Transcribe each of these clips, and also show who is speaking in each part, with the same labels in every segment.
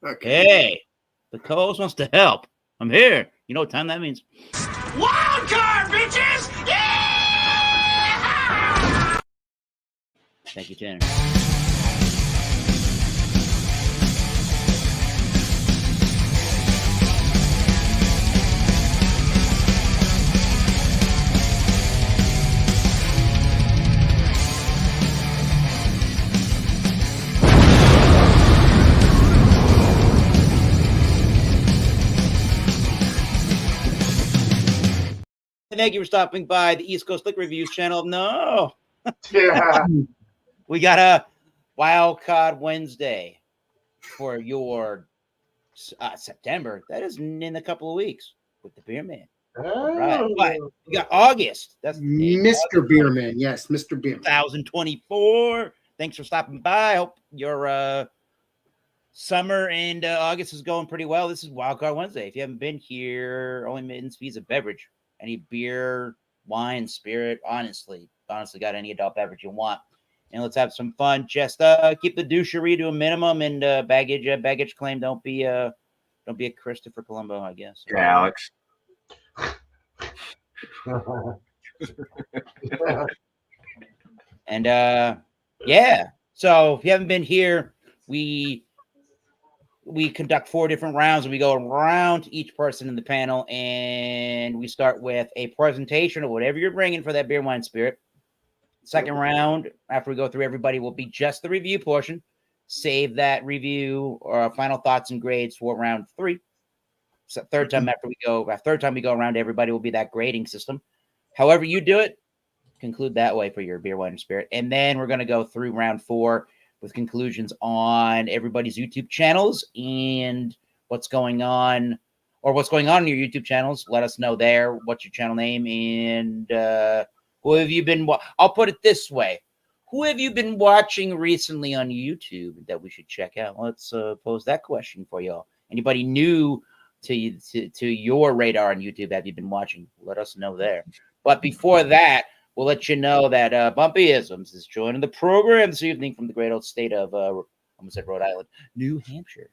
Speaker 1: Okay. Hey, the co-host wants to help. I'm here. You know what time that means? Wild card, bitches! Yeah! Thank you, Tanner. Thank you for stopping by the East Coast Liquor Reviews channel. No.
Speaker 2: Yeah.
Speaker 1: We got a Wild Card Wednesday for your September. That is in a couple of weeks with the Beer Man.
Speaker 2: Oh.
Speaker 1: Right. But we got August. That's
Speaker 3: Mr. Beerman. Yes, Mr. Beerman.
Speaker 1: 2024. Thanks for stopping by. I hope your summer and August is going pretty well. This is Wild Card Wednesday. If you haven't been here, only admittance fees a beverage. Any beer, wine, spirit, honestly got any adult beverage you want. And let's have some fun. Just keep the douchery to a minimum and baggage claim. Don't be a Christopher Columbo, I guess.
Speaker 4: Yeah, Alex.
Speaker 1: And yeah. So if you haven't been here, we conduct 4 different rounds, and we go around each person in the panel, and we start with a presentation of whatever you're bringing for that beer, wine, spirit. Second round, after we go through everybody, will be just the review portion. Save that review or final thoughts and grades for round 3. So third time we go around, everybody will be that grading system. However you do it, conclude that way for your beer, wine, and spirit. And then we're going to go through round 4 with conclusions on everybody's YouTube channels and what's going on in your YouTube channels. Let us know there. What's your channel name? And who have you been? I'll put it this way. Who have you been watching recently on YouTube that we should check out? Let's pose that question for y'all. Anybody new to your radar on YouTube have you been watching? Let us know there. But before that, we'll let you know that Bumpyisms is joining the program this evening from the great old state of, I almost said Rhode Island, New Hampshire.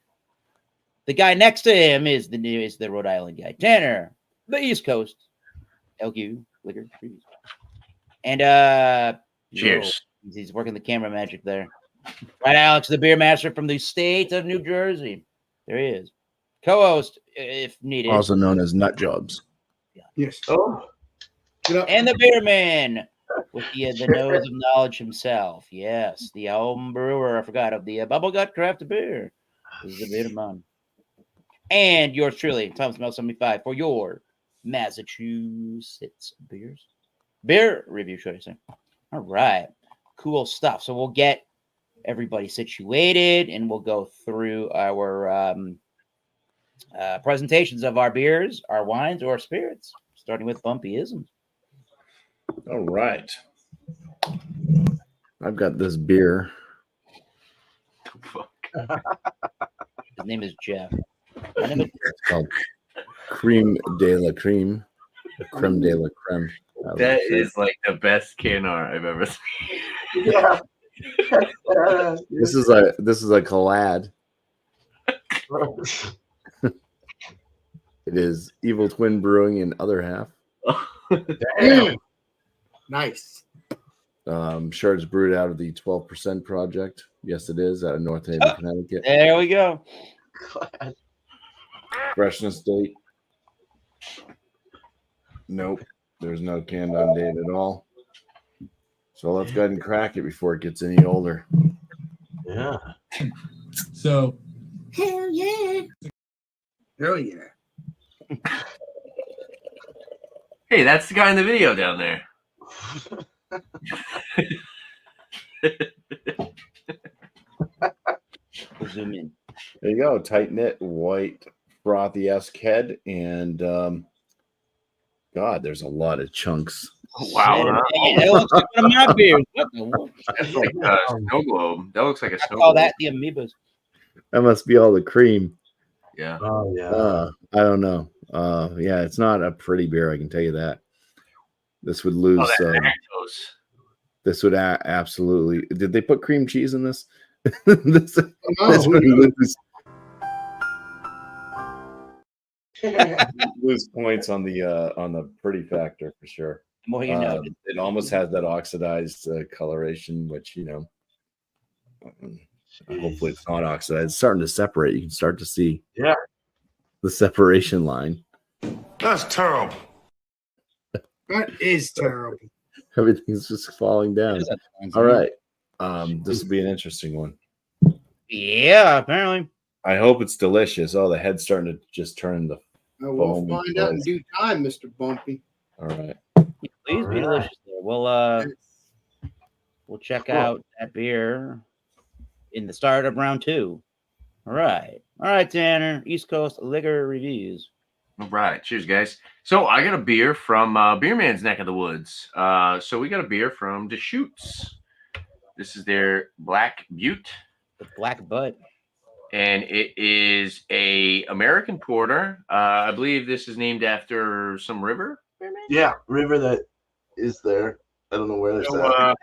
Speaker 1: The guy next to him is the Rhode Island guy, Tanner, the East Coast, LQ, Liquor Reviews. And
Speaker 4: cheers.
Speaker 1: He's working the camera magic there. Right, Alex, the beer master from the state of New Jersey. There he is. Co-host, if needed.
Speaker 5: Also known as Nut Jobs.
Speaker 1: Yeah.
Speaker 3: Yes.
Speaker 2: Oh.
Speaker 1: And the beer man with the nose of knowledge himself. Yes, the home brewer. I forgot of the Bubble Gut Craft Beer. This is the beer man. And yours truly, Thomas Mel 75 for your Massachusetts beer review, should I say? All right, cool stuff. So we'll get everybody situated, and we'll go through our presentations of our beers, our wines, or spirits, starting with Bumpyisms.
Speaker 5: All right. I've got this beer.
Speaker 4: Fuck.
Speaker 1: His name is Jeff. My name is
Speaker 5: It's called Creme de la Creme. Creme de la Creme.
Speaker 4: That is like the best can art I've ever seen.
Speaker 2: Yeah.
Speaker 5: This is a collab. It is Evil Twin Brewing in Other Half.
Speaker 3: Damn. Nice.
Speaker 5: Sure it's brewed out of the 12% project. Yes, it is out of North Haven, Connecticut.
Speaker 1: There we go.
Speaker 5: Freshness date. Nope. There's no canned on date at all. So let's go ahead and crack it before it gets any older.
Speaker 2: Yeah.
Speaker 6: So
Speaker 3: Hell yeah. Hell yeah.
Speaker 4: Hey, that's the guy in the video down there.
Speaker 1: We'll zoom in.
Speaker 5: There you go. Tight knit, white, frothy-esque head. And God, there's a lot of chunks.
Speaker 4: Wow.
Speaker 1: That looks like one of my beers. What the world?
Speaker 4: That's like a snow globe. That looks like a
Speaker 1: I
Speaker 4: snow
Speaker 1: call
Speaker 4: globe.
Speaker 1: that the amoebas.
Speaker 5: That must be all the cream.
Speaker 4: Yeah.
Speaker 2: Oh yeah.
Speaker 5: I don't know. Yeah, it's not a pretty beer, I can tell you that. This would lose.
Speaker 4: Oh, that lactose.
Speaker 5: This would absolutely. Did they put cream cheese in this? this
Speaker 3: Oh,
Speaker 5: would lose. Lose points on the pretty factor for sure.
Speaker 1: The more you know.
Speaker 5: It almost has that oxidized coloration, which hopefully it's not oxidized. It's starting to separate. You can start to see the separation line.
Speaker 7: That's terrible.
Speaker 3: That is terrible.
Speaker 5: Everything's just falling down. All right. This will be an interesting one.
Speaker 1: Yeah, apparently.
Speaker 5: I hope it's delicious. Oh, the head's starting to just turn the
Speaker 3: We'll
Speaker 5: foamy
Speaker 3: find out in
Speaker 5: place.
Speaker 3: due time, Mr. Bumpy.
Speaker 5: All right.
Speaker 1: Please be delicious there. We'll check out that beer in the start of round 2. All right, Tanner. East Coast liquor reviews.
Speaker 4: All right, cheers, guys. So I got a beer from Beer Man's neck of the woods. So we got a beer from Deschutes. This is their Black Butte.
Speaker 1: The Black Butt.
Speaker 4: And it is a American porter. I believe this is named after some river.
Speaker 2: Yeah, river that is there. I don't know where there's that.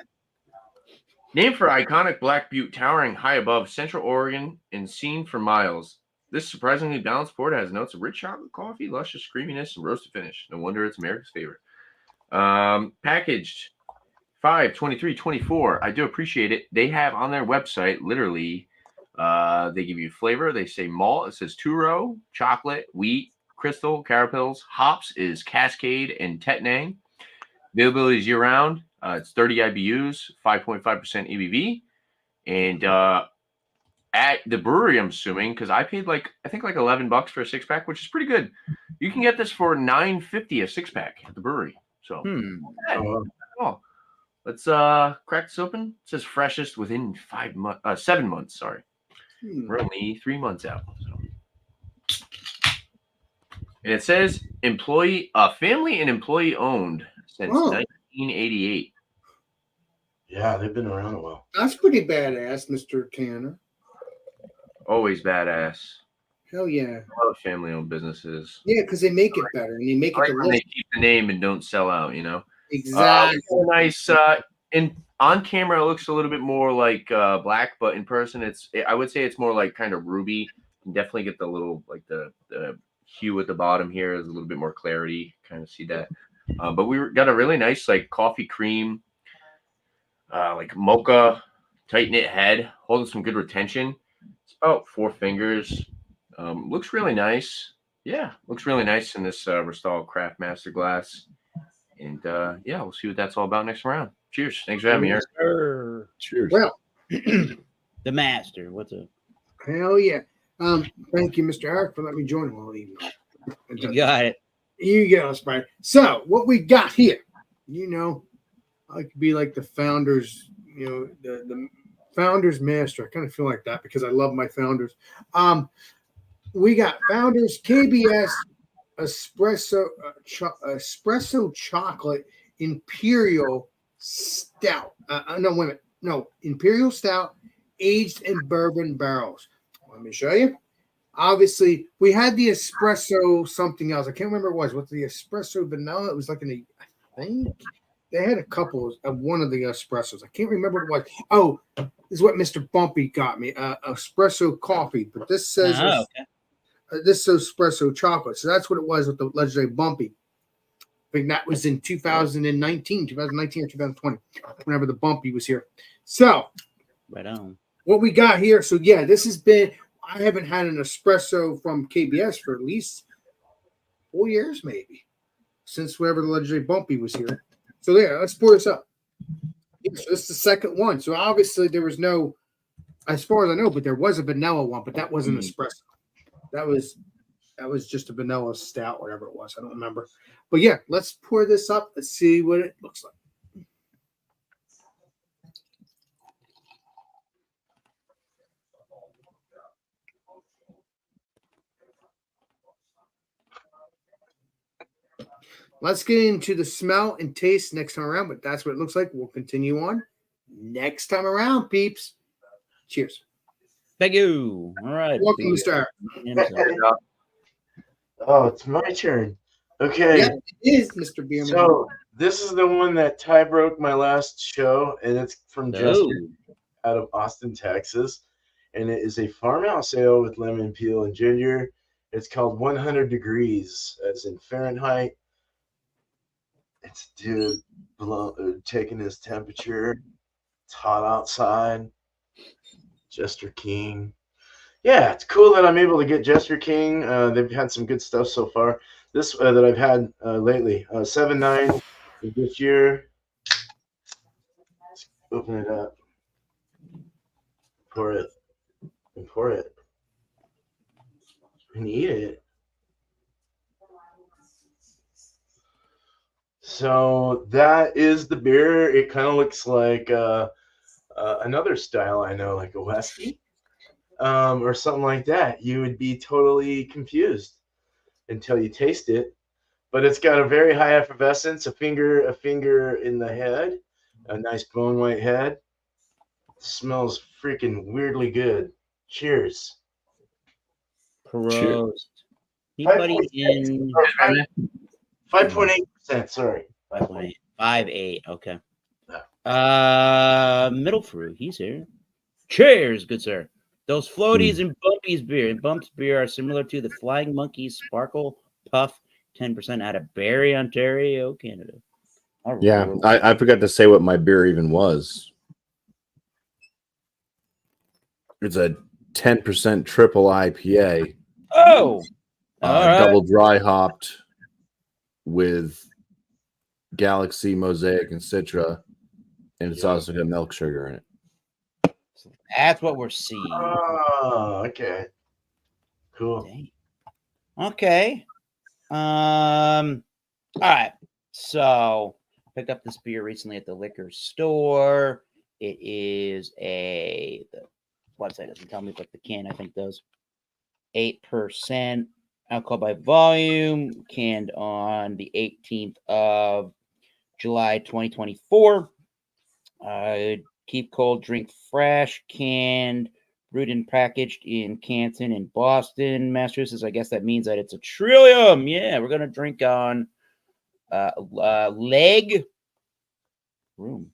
Speaker 4: Named for iconic Black Butte towering high above Central Oregon and seen for miles. This surprisingly balanced porter has notes of rich chocolate coffee, luscious creaminess, and roasted finish. No wonder it's America's favorite. Packaged 5/23/24. I do appreciate it. They have on their website literally. They give you flavor. They say malt. It says Turo, chocolate, wheat, crystal, carapils. Hops is Cascade and Tettnang. Availability is year-round. It's 30 IBUs, 5.5% ABV. And at the brewery, I'm assuming, because I paid I think $11 for a 6-pack, which is pretty good. You can get this for $9.50 a 6-pack at the brewery. So, let's crack this open. It says freshest within 7 months. Sorry. We're only 3 months out. So. And it says family and employee owned since 1988.
Speaker 2: Yeah, they've been around a while.
Speaker 3: That's pretty badass, Mr. Tanner.
Speaker 4: Always badass.
Speaker 3: Hell yeah.
Speaker 4: I love family owned businesses.
Speaker 3: Yeah, because they make it better and they make it delicious.
Speaker 4: They keep the name and don't sell out,
Speaker 3: Exactly.
Speaker 4: Nice. On camera, it looks a little bit more like black, but in person, I would say it's more like kind of ruby. You can definitely get the little the hue at the bottom here is a little bit more clarity. Kind of see that. But we got a really nice coffee cream, mocha, tight knit head, holding some good retention. It's about 4 fingers. Looks really nice. Yeah, looks really nice in this Restall Craft Master glass. And we'll see what that's all about next round. Cheers. Thanks for having me, Eric.
Speaker 5: Cheers.
Speaker 3: Well,
Speaker 1: the master. What's up?
Speaker 3: Hell yeah. Thank you, Mr. Eric, for letting me join all evening.
Speaker 1: You got it.
Speaker 3: You go, Spider. So, what we got here, I could be like the founders, the founders master. I kind of feel like that because I love my founders. We got founders KBS espresso chocolate imperial stout. Imperial stout aged in bourbon barrels. Let me show you. Obviously, we had the espresso something else. I can't remember what it was. What's the espresso vanilla? It was I think they had a couple of one of the espressos. I can't remember what it was. Oh, this is what Mr. Bumpy got me. Espresso coffee. But this says this says espresso chocolate. So that's what it was with the legendary Bumpy. I think that was in 2019 or 2020, whenever the Bumpy was here. So,
Speaker 1: right on. What
Speaker 3: we got here. So, yeah, this has been, I haven't had an espresso from KBS for at least 4 years, maybe, since whenever the legendary Bumpy was here. So, there, let's pour this up. Yeah, so this is the second one. So, obviously, there was no, as far as I know, but there was a vanilla one, but that wasn't espresso. That was just a vanilla stout, whatever it was. I don't remember. But yeah, let's pour this up. Let's see what it looks like. Let's get into the smell and taste next time around, but that's what it looks like. We'll continue on next time around, peeps. Cheers.
Speaker 1: Thank you. All right.
Speaker 3: Welcome, Mr.
Speaker 2: Oh, it's my turn. Okay.
Speaker 3: Yeah, it is, Mr. Bierman.
Speaker 2: So this is the one that tie broke my last show, and it's from Justin out of Austin, Texas. And it is a farmhouse ale with lemon peel and ginger. It's called 100 Degrees, as in Fahrenheit. It's dude taking his temperature. It's hot outside. Jester King. Yeah, it's cool that I'm able to get Jester King. They've had some good stuff so far. This that I've had lately. 7.9 this year. Let's open it up. Pour it. And pour it. And eat it. So that is the beer. It kind of looks like another style I know, like a Westie, or something like that. You would be totally confused until you taste it. But it's got a very high effervescence, a finger in the head, a nice bone white head. Smells freaking weirdly good. Cheers.
Speaker 1: Prost. Anybody in
Speaker 2: 5.8%, sorry.
Speaker 1: 5.8? 5.8. Okay. Middle fruit. He's here. Cheers, good sir. Those floaties and bumps beer are similar to the Flying Monkeys Sparkle Puff, 10% out of Barrie, Ontario, Canada. All
Speaker 5: Yeah,
Speaker 1: right.
Speaker 5: I forgot to say what my beer even was. It's a 10% triple IPA.
Speaker 1: Oh, all right.
Speaker 5: Double dry hopped with Galaxy, Mosaic, and Citra, and it's also got milk sugar in it.
Speaker 1: That's what we're seeing.
Speaker 2: Oh, okay. Cool.
Speaker 1: Dang. Okay. All right. So I picked up this beer recently at the liquor store. It is the website doesn't tell me, but the can I think does. 8% alcohol by volume, canned on the 18th of July 2024. Keep cold, drink fresh, canned, brewed and packaged in Canton and Boston, Massachusetts. I guess that means that it's a Trillium. Yeah, we're gonna drink on leg room.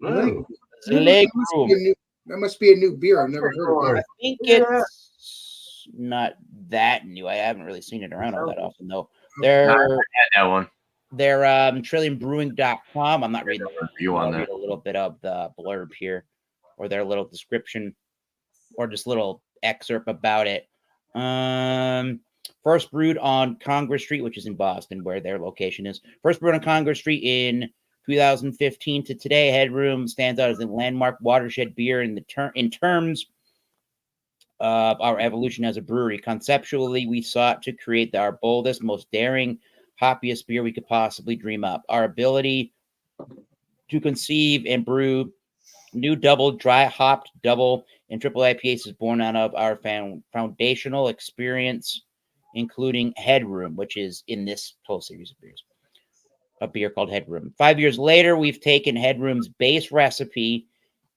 Speaker 2: Ooh.
Speaker 1: Leg room.
Speaker 3: That must be a new beer. I've never heard of
Speaker 1: I
Speaker 3: that.
Speaker 1: think it's not that new. I haven't really seen it around all that often though. They're
Speaker 4: that one.
Speaker 1: They're trilliumbrewing.com. I'm not reading the review on that. I'll read a little bit of the blurb here or their little description or just little excerpt about it. First brewed on Congress Street, which is in Boston, where their location is. First brewed on Congress Street in 2015 to today. Headroom stands out as a landmark watershed beer in terms of our evolution as a brewery. Conceptually, we sought to create our boldest, most daring, hoppiest beer we could possibly dream up. Our ability to conceive and brew new double, dry hopped double and triple IPAs is born out of our foundational experience, including Headroom, which is in this whole series of beers. A beer called Headroom. 5 years later, we've taken Headroom's base recipe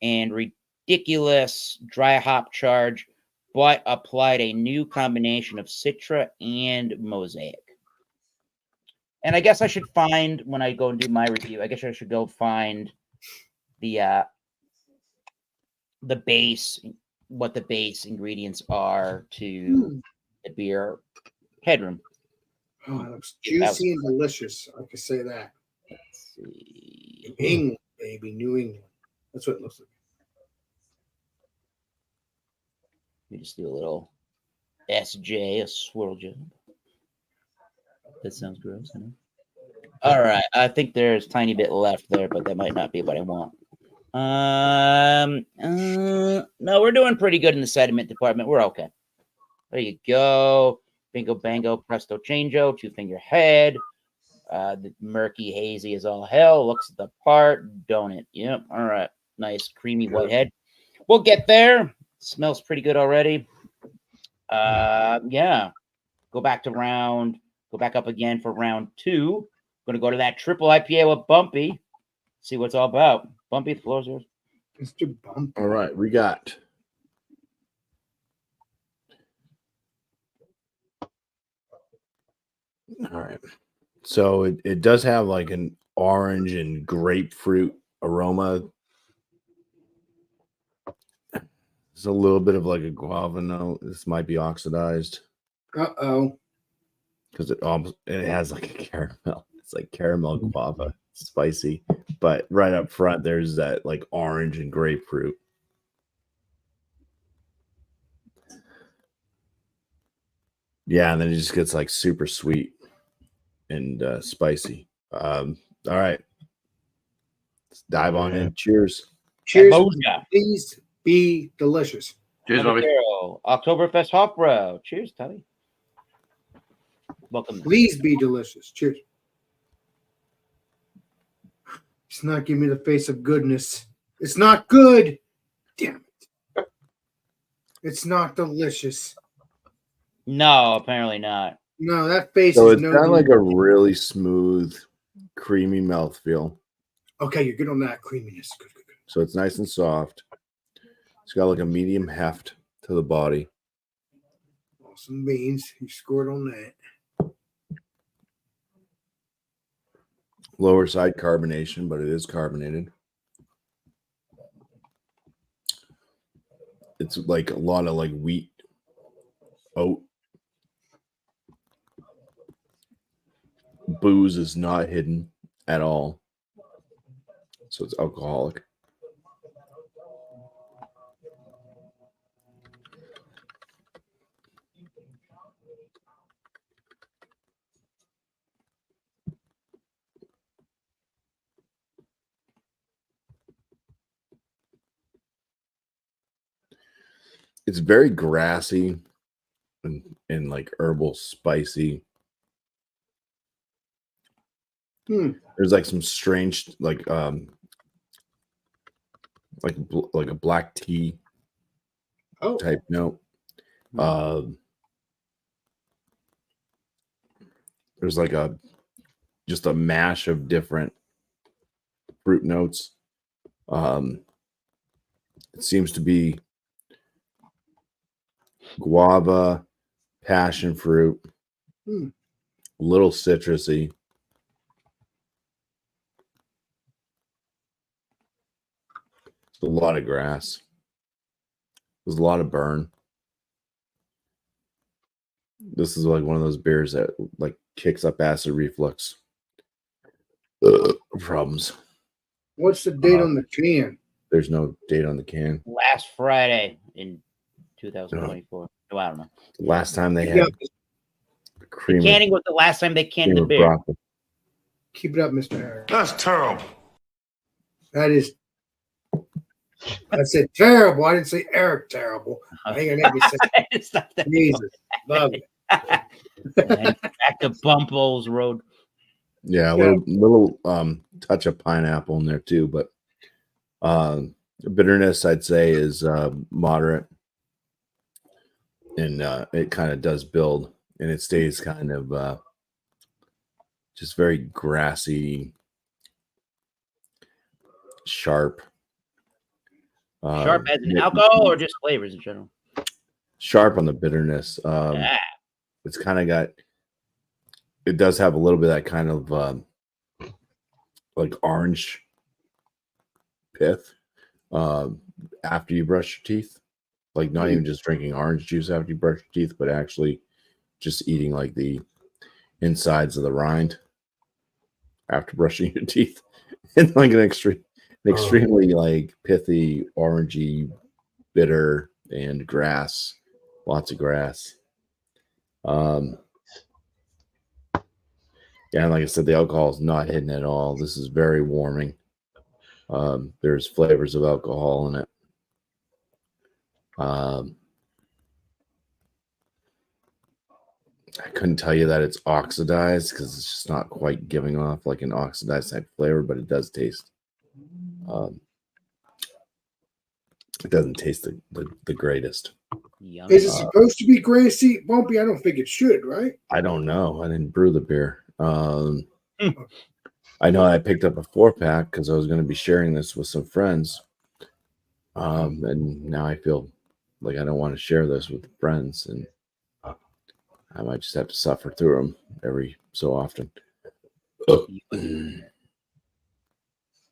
Speaker 1: and ridiculous dry hop charge, but applied a new combination of Citra and Mosaic. And I guess I should find, when I go and do my review, I guess I should go find the base, what the base ingredients are to the beer Headroom.
Speaker 3: Oh, it looks juicy and delicious. I can say that.
Speaker 1: Let's see.
Speaker 3: New England, baby. New England. That's what it looks like.
Speaker 1: Let me just do a little SJ, a swirl job. That sounds gross. I know. All right. I think there's a tiny bit left there, but that might not be what I want. No, we're doing pretty good in the sediment department. We're okay. There you go. Bingo, bango, presto, changeo, two-finger head. The murky, hazy as all hell. Looks the part, don't it? Yep. All right. Nice, creamy white head. We'll get there. Smells pretty good already. Yeah. Go back up again for round 2. Going to go to that triple IPA with Bumpy. See what it's all about. Bumpy, the floor's yours.
Speaker 3: Mr. Bumpy.
Speaker 5: All right, we got all right. So it does have like an orange and grapefruit aroma. There's a little bit of like a guava note. This might be oxidized.
Speaker 3: Uh-oh.
Speaker 5: because it has like a caramel. It's like caramel guava, it's spicy, but right up front there's that like orange and grapefruit. Yeah, and then it just gets like super sweet and spicy. All right, let's dive on in. Cheers.
Speaker 3: Cheers.
Speaker 1: Ammonia.
Speaker 3: Please be delicious.
Speaker 4: Cheers,
Speaker 1: Number
Speaker 4: Bobby.
Speaker 1: 0, Oktoberfest Hop Row. Cheers, Tony. Welcome.
Speaker 3: Please be delicious. Cheers. It's not giving me the face of goodness. It's not good. Damn it. It's not delicious.
Speaker 1: No, apparently not.
Speaker 3: No, that face
Speaker 5: So
Speaker 3: is
Speaker 5: it's
Speaker 3: no
Speaker 5: kind of like
Speaker 3: good.
Speaker 5: a really smooth, creamy mouthfeel.
Speaker 3: Okay, you're good on that creaminess. Good.
Speaker 5: So it's nice and soft. It's got like a medium heft to the body.
Speaker 3: Awesome beans. You scored on that.
Speaker 5: Lower side carbonation, but it is carbonated. It's like a lot of like wheat, oat. Booze is not hidden at all. So it's alcoholic. It's very grassy and like herbal spicy. There's like some strange like a black tea type note. There's like just a mash of different fruit notes. It seems to be guava, passion fruit, a little citrusy. A lot of grass. There's a lot of burn. This is like one of those beers that like kicks up acid reflux problems.
Speaker 3: What's the date on the can?
Speaker 5: There's no date on the can.
Speaker 1: Last Friday in 2024. Oh, I don't know.
Speaker 5: The last time they had cream.
Speaker 1: Canning was the last time they canned the beer.
Speaker 5: Broccoli.
Speaker 3: Keep it up, Mr. Harris.
Speaker 7: That's terrible.
Speaker 3: That is. I said terrible. I didn't say Eric terrible. I think I made me say
Speaker 1: It's not that
Speaker 3: Jesus. Love it.
Speaker 1: back to Bumples Road.
Speaker 5: Yeah, a little touch of pineapple in there too, but bitterness I'd say is moderate, and it kind of does build, and it stays kind of just very grassy, sharp.
Speaker 1: Sharp as an alcohol or just flavors in general?
Speaker 5: Sharp on the bitterness. It's kind of got. It does have a little bit of that kind of like orange pith after you brush your teeth. Like not even just drinking orange juice after you brush your teeth, but actually just eating like the insides of the rind after brushing your teeth. And like an extremely like pithy, orangey, bitter, and grass. Lots of grass. Yeah, and like I said, the alcohol is not hidden at all. This is very warming. There's flavors of alcohol in it. I couldn't tell you that it's oxidized because it's just not quite giving off like an oxidized type flavor, but it does taste. It doesn't taste the greatest.
Speaker 1: Yum.
Speaker 3: Is it supposed to be grassy, bumpy? I don't think it should, right?
Speaker 5: I don't know. I didn't brew the beer. I know I picked up a 4-pack because I was going to be sharing this with some friends. And now I feel like I don't want to share this with friends, and I might just have to suffer through them every so often.
Speaker 3: If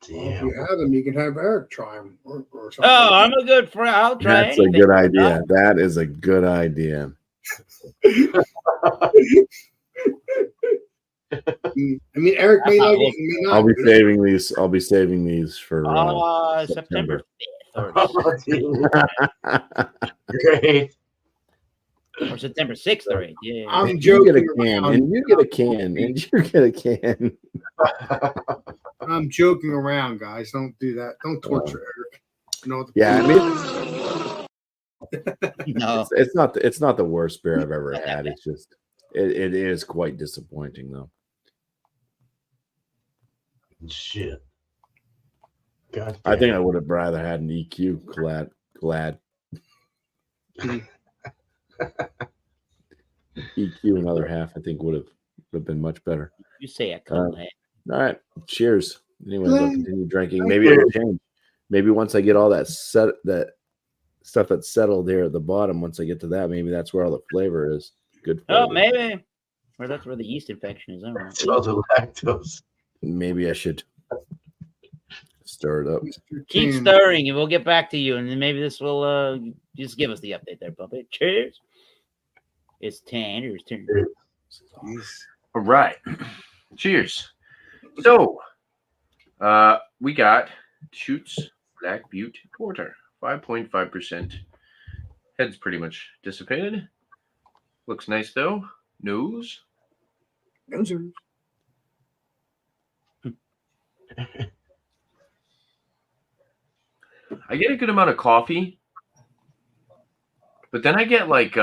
Speaker 3: you have them, you can have Eric try them or something.
Speaker 1: Oh, I'm a good friend. I'll try
Speaker 5: That's
Speaker 1: anything.
Speaker 5: a good idea. That is a good idea.
Speaker 3: I mean, Eric may like it, he may not.
Speaker 5: I'll be saving these. I'll be saving these for
Speaker 1: September
Speaker 5: September.
Speaker 1: 5th
Speaker 2: Oh, dude. Great.
Speaker 1: or September 6th or 8th. Yeah.
Speaker 3: I'm
Speaker 5: And you get a
Speaker 3: joking
Speaker 5: can,
Speaker 3: around.
Speaker 5: and you get a can, and you get a can.
Speaker 3: I'm joking around, guys. Don't do that. Don't torture Eric. You know what the
Speaker 5: Yeah, I mean,
Speaker 1: No.
Speaker 5: it's not the worst beer I've ever had. It's just it is quite disappointing though.
Speaker 2: Shit. God
Speaker 5: I think I
Speaker 2: damn.
Speaker 5: would have rather had an EQ. Glad. EQ another half. I think would have been much better.
Speaker 1: You say a cold head.
Speaker 5: All right. Cheers. Anyways, I'll continue drinking.
Speaker 3: Thank
Speaker 5: Maybe
Speaker 3: you.
Speaker 5: it'll change. Maybe once I get all that stuff that's settled there at the bottom, once I get to that, maybe that's where all the flavor is. Good flavor.
Speaker 1: Oh, maybe. Or that's where the yeast infection is. I don't know.
Speaker 2: It's all the lactose.
Speaker 5: Maybe I should stir it up.
Speaker 3: Mr.
Speaker 1: Keep
Speaker 3: Tan.
Speaker 1: stirring, and we'll get back to you, and then maybe this will just give us the update there, puppet. Cheers. It's Tanner's turn.
Speaker 3: Yes.
Speaker 4: All right. Cheers. So, we got Shoots Black Butte Porter, 5.5%. Head's pretty much dissipated. Looks nice though. Nose.
Speaker 3: Those are
Speaker 4: I get a good amount of coffee, but then I get like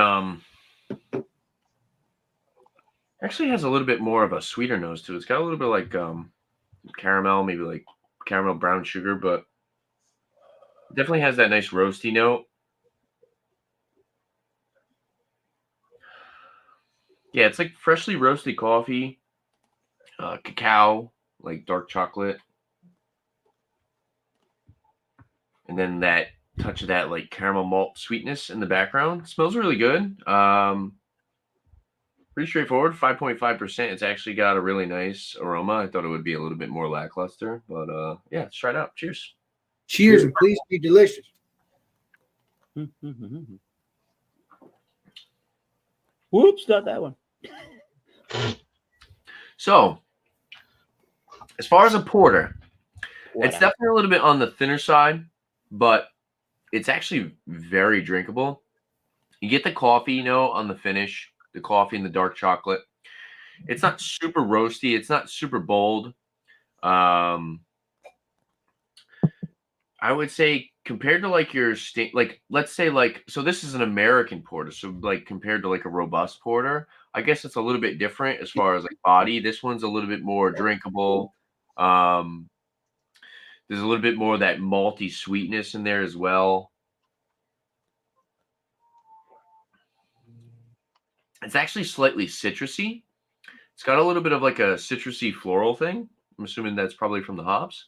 Speaker 4: actually has a little bit more of a sweeter nose to it. It's got a little bit like caramel, maybe like caramel brown sugar, but definitely has that nice roasty note. Yeah, it's like freshly roasted coffee, cacao, like dark chocolate, and then that touch of that like caramel malt sweetness in the background. Smells really good. Pretty straightforward. 5.5%. It's actually got a really nice aroma. I thought it would be a little bit more lackluster, but yeah, let's try it out. Cheers.
Speaker 3: cheers and please be delicious.
Speaker 1: Whoops, not that one.
Speaker 4: So, as far as a porter,
Speaker 1: What
Speaker 4: it's
Speaker 1: a-
Speaker 4: definitely a little bit on the thinner side, but it's actually very drinkable. You get the coffee note on the finish, the coffee and the dark chocolate. It's not super roasty. It's not super bold. I would say compared to like your like let's say like so this is an American porter, so like compared to like a robust porter, I guess it's a little bit different as far as like body. This one's a little bit more drinkable. There's a little bit more of that malty sweetness in there as well. It's actually slightly citrusy. It's got a little bit of like a citrusy floral thing. I'm assuming that's probably from the hops.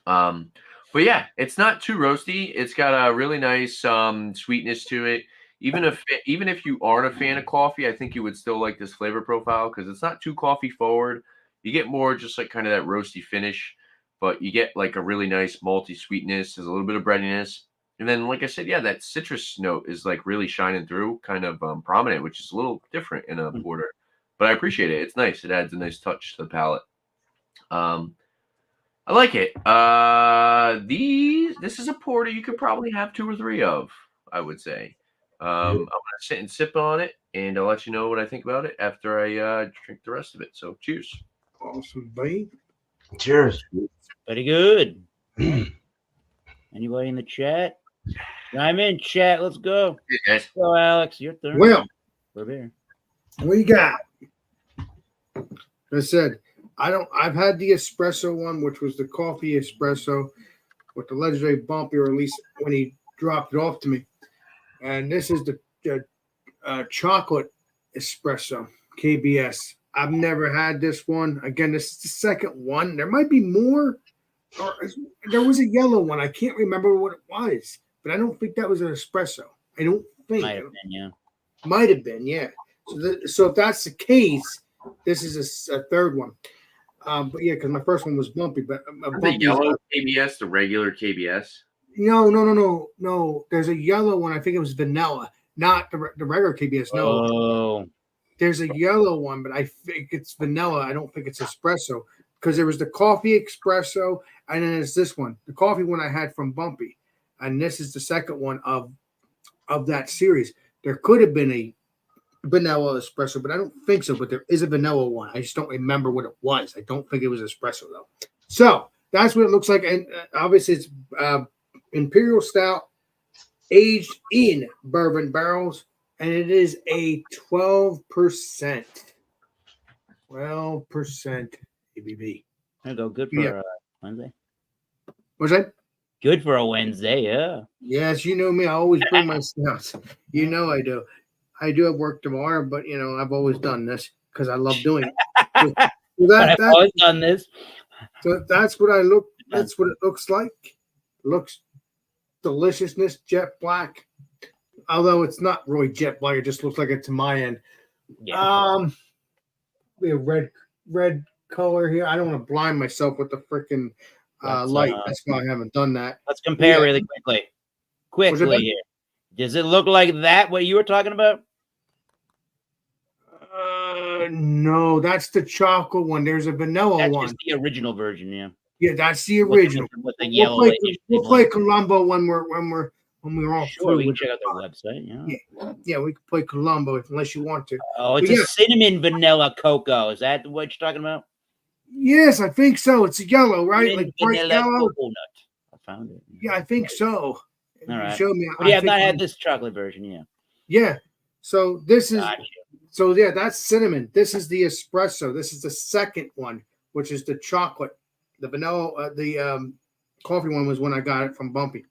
Speaker 4: But yeah, it's not too roasty. It's got a really nice sweetness to it. Even if you aren't a fan of coffee, I think you would still like this flavor profile because it's not too coffee forward. You get more just like kind of that roasty finish, but you get like a really nice malty sweetness. There's a little bit of breadiness. And then, like I said, yeah, that citrus note is like really shining through, kind of prominent, which is a little different in a porter. But I appreciate it. It's nice. It adds a nice touch to the palate. I like it. This is a porter you could probably have 2 or 3 of, I would say. I'm gonna sit and sip on it, and I'll let you know what I think about it after I drink the rest of it. So, cheers.
Speaker 3: Awesome, babe.
Speaker 2: Cheers.
Speaker 1: Very good. Anybody in the chat? I'm in chat. Let's go.
Speaker 4: Hey, guys.
Speaker 1: Go, Alex. Your turn.
Speaker 3: Well,
Speaker 1: We're here.
Speaker 3: what you got? I said, I've had the espresso one, which was the coffee espresso with the legendary bumpy, or at least when he dropped it off to me. And this is the chocolate espresso, KBS. I've never had this one. Again, this is the second one. There might be more. Or there was a yellow one. I can't remember what it was, but I don't think that was an espresso. I don't think.
Speaker 1: Might have been, yeah.
Speaker 3: Might have been, yeah. So if that's the case, this is a third one. But yeah, because my first one was bumpy. But
Speaker 4: The yellow KBS, the regular KBS.
Speaker 3: No. There's a yellow one. I think it was vanilla, not the regular KBS. No.
Speaker 1: Oh,
Speaker 3: there's a yellow one, but I think it's vanilla. I don't think it's espresso because there was the coffee espresso, and then there's this one, the coffee one I had from Bumpy, and this is the second one of that series. There could have been a vanilla espresso, but I don't think so. But there is a vanilla one. I just don't remember what it was. I don't think it was espresso though. So that's what it looks like, and obviously it's imperial stout, aged in bourbon barrels, and it is a 12%. 12% ABV.
Speaker 1: There you go. Good for Wednesday.
Speaker 3: What's that?
Speaker 1: Good for a Wednesday, yeah.
Speaker 3: Yes, you know me. I always bring my stouts. You know I do. I do have work tomorrow, but I've always done this because I love doing it. So
Speaker 1: I've always done this.
Speaker 3: So that's what I look. That's what it looks like. Looks deliciousness, jet black. Although it's not really jet black, it just looks like it to my end.
Speaker 1: Yeah.
Speaker 3: We have red color here. I don't want to blind myself with the freaking light. That's why I haven't done that.
Speaker 1: Let's compare really quickly. Quickly here. Does it look like that? What you were talking about?
Speaker 3: No, that's the chocolate one. There's a vanilla
Speaker 1: That's
Speaker 3: one.
Speaker 1: just the original version, yeah.
Speaker 3: Yeah, that's the original.
Speaker 1: With the yellow.
Speaker 3: We'll play Columbo when we're all
Speaker 1: sure,
Speaker 3: through.
Speaker 1: We can check out their website.
Speaker 3: Yeah, we can play Columbo unless you want to.
Speaker 1: Oh, it's a cinnamon vanilla cocoa. Is that what you're talking about?
Speaker 3: Yes, I think so. It's yellow, right?
Speaker 1: Cinnamon
Speaker 3: Like bright yellow.
Speaker 1: coconut. I found it.
Speaker 3: Yeah, I think so.
Speaker 1: All right.
Speaker 3: Show me.
Speaker 1: But I've not had this chocolate version. Yeah.
Speaker 3: Yeah. So this is.
Speaker 1: Gotcha.
Speaker 3: So yeah, that's cinnamon. This is the espresso. This is the second one, which is the chocolate. The vanilla, the coffee one was when I got it from Bumpy.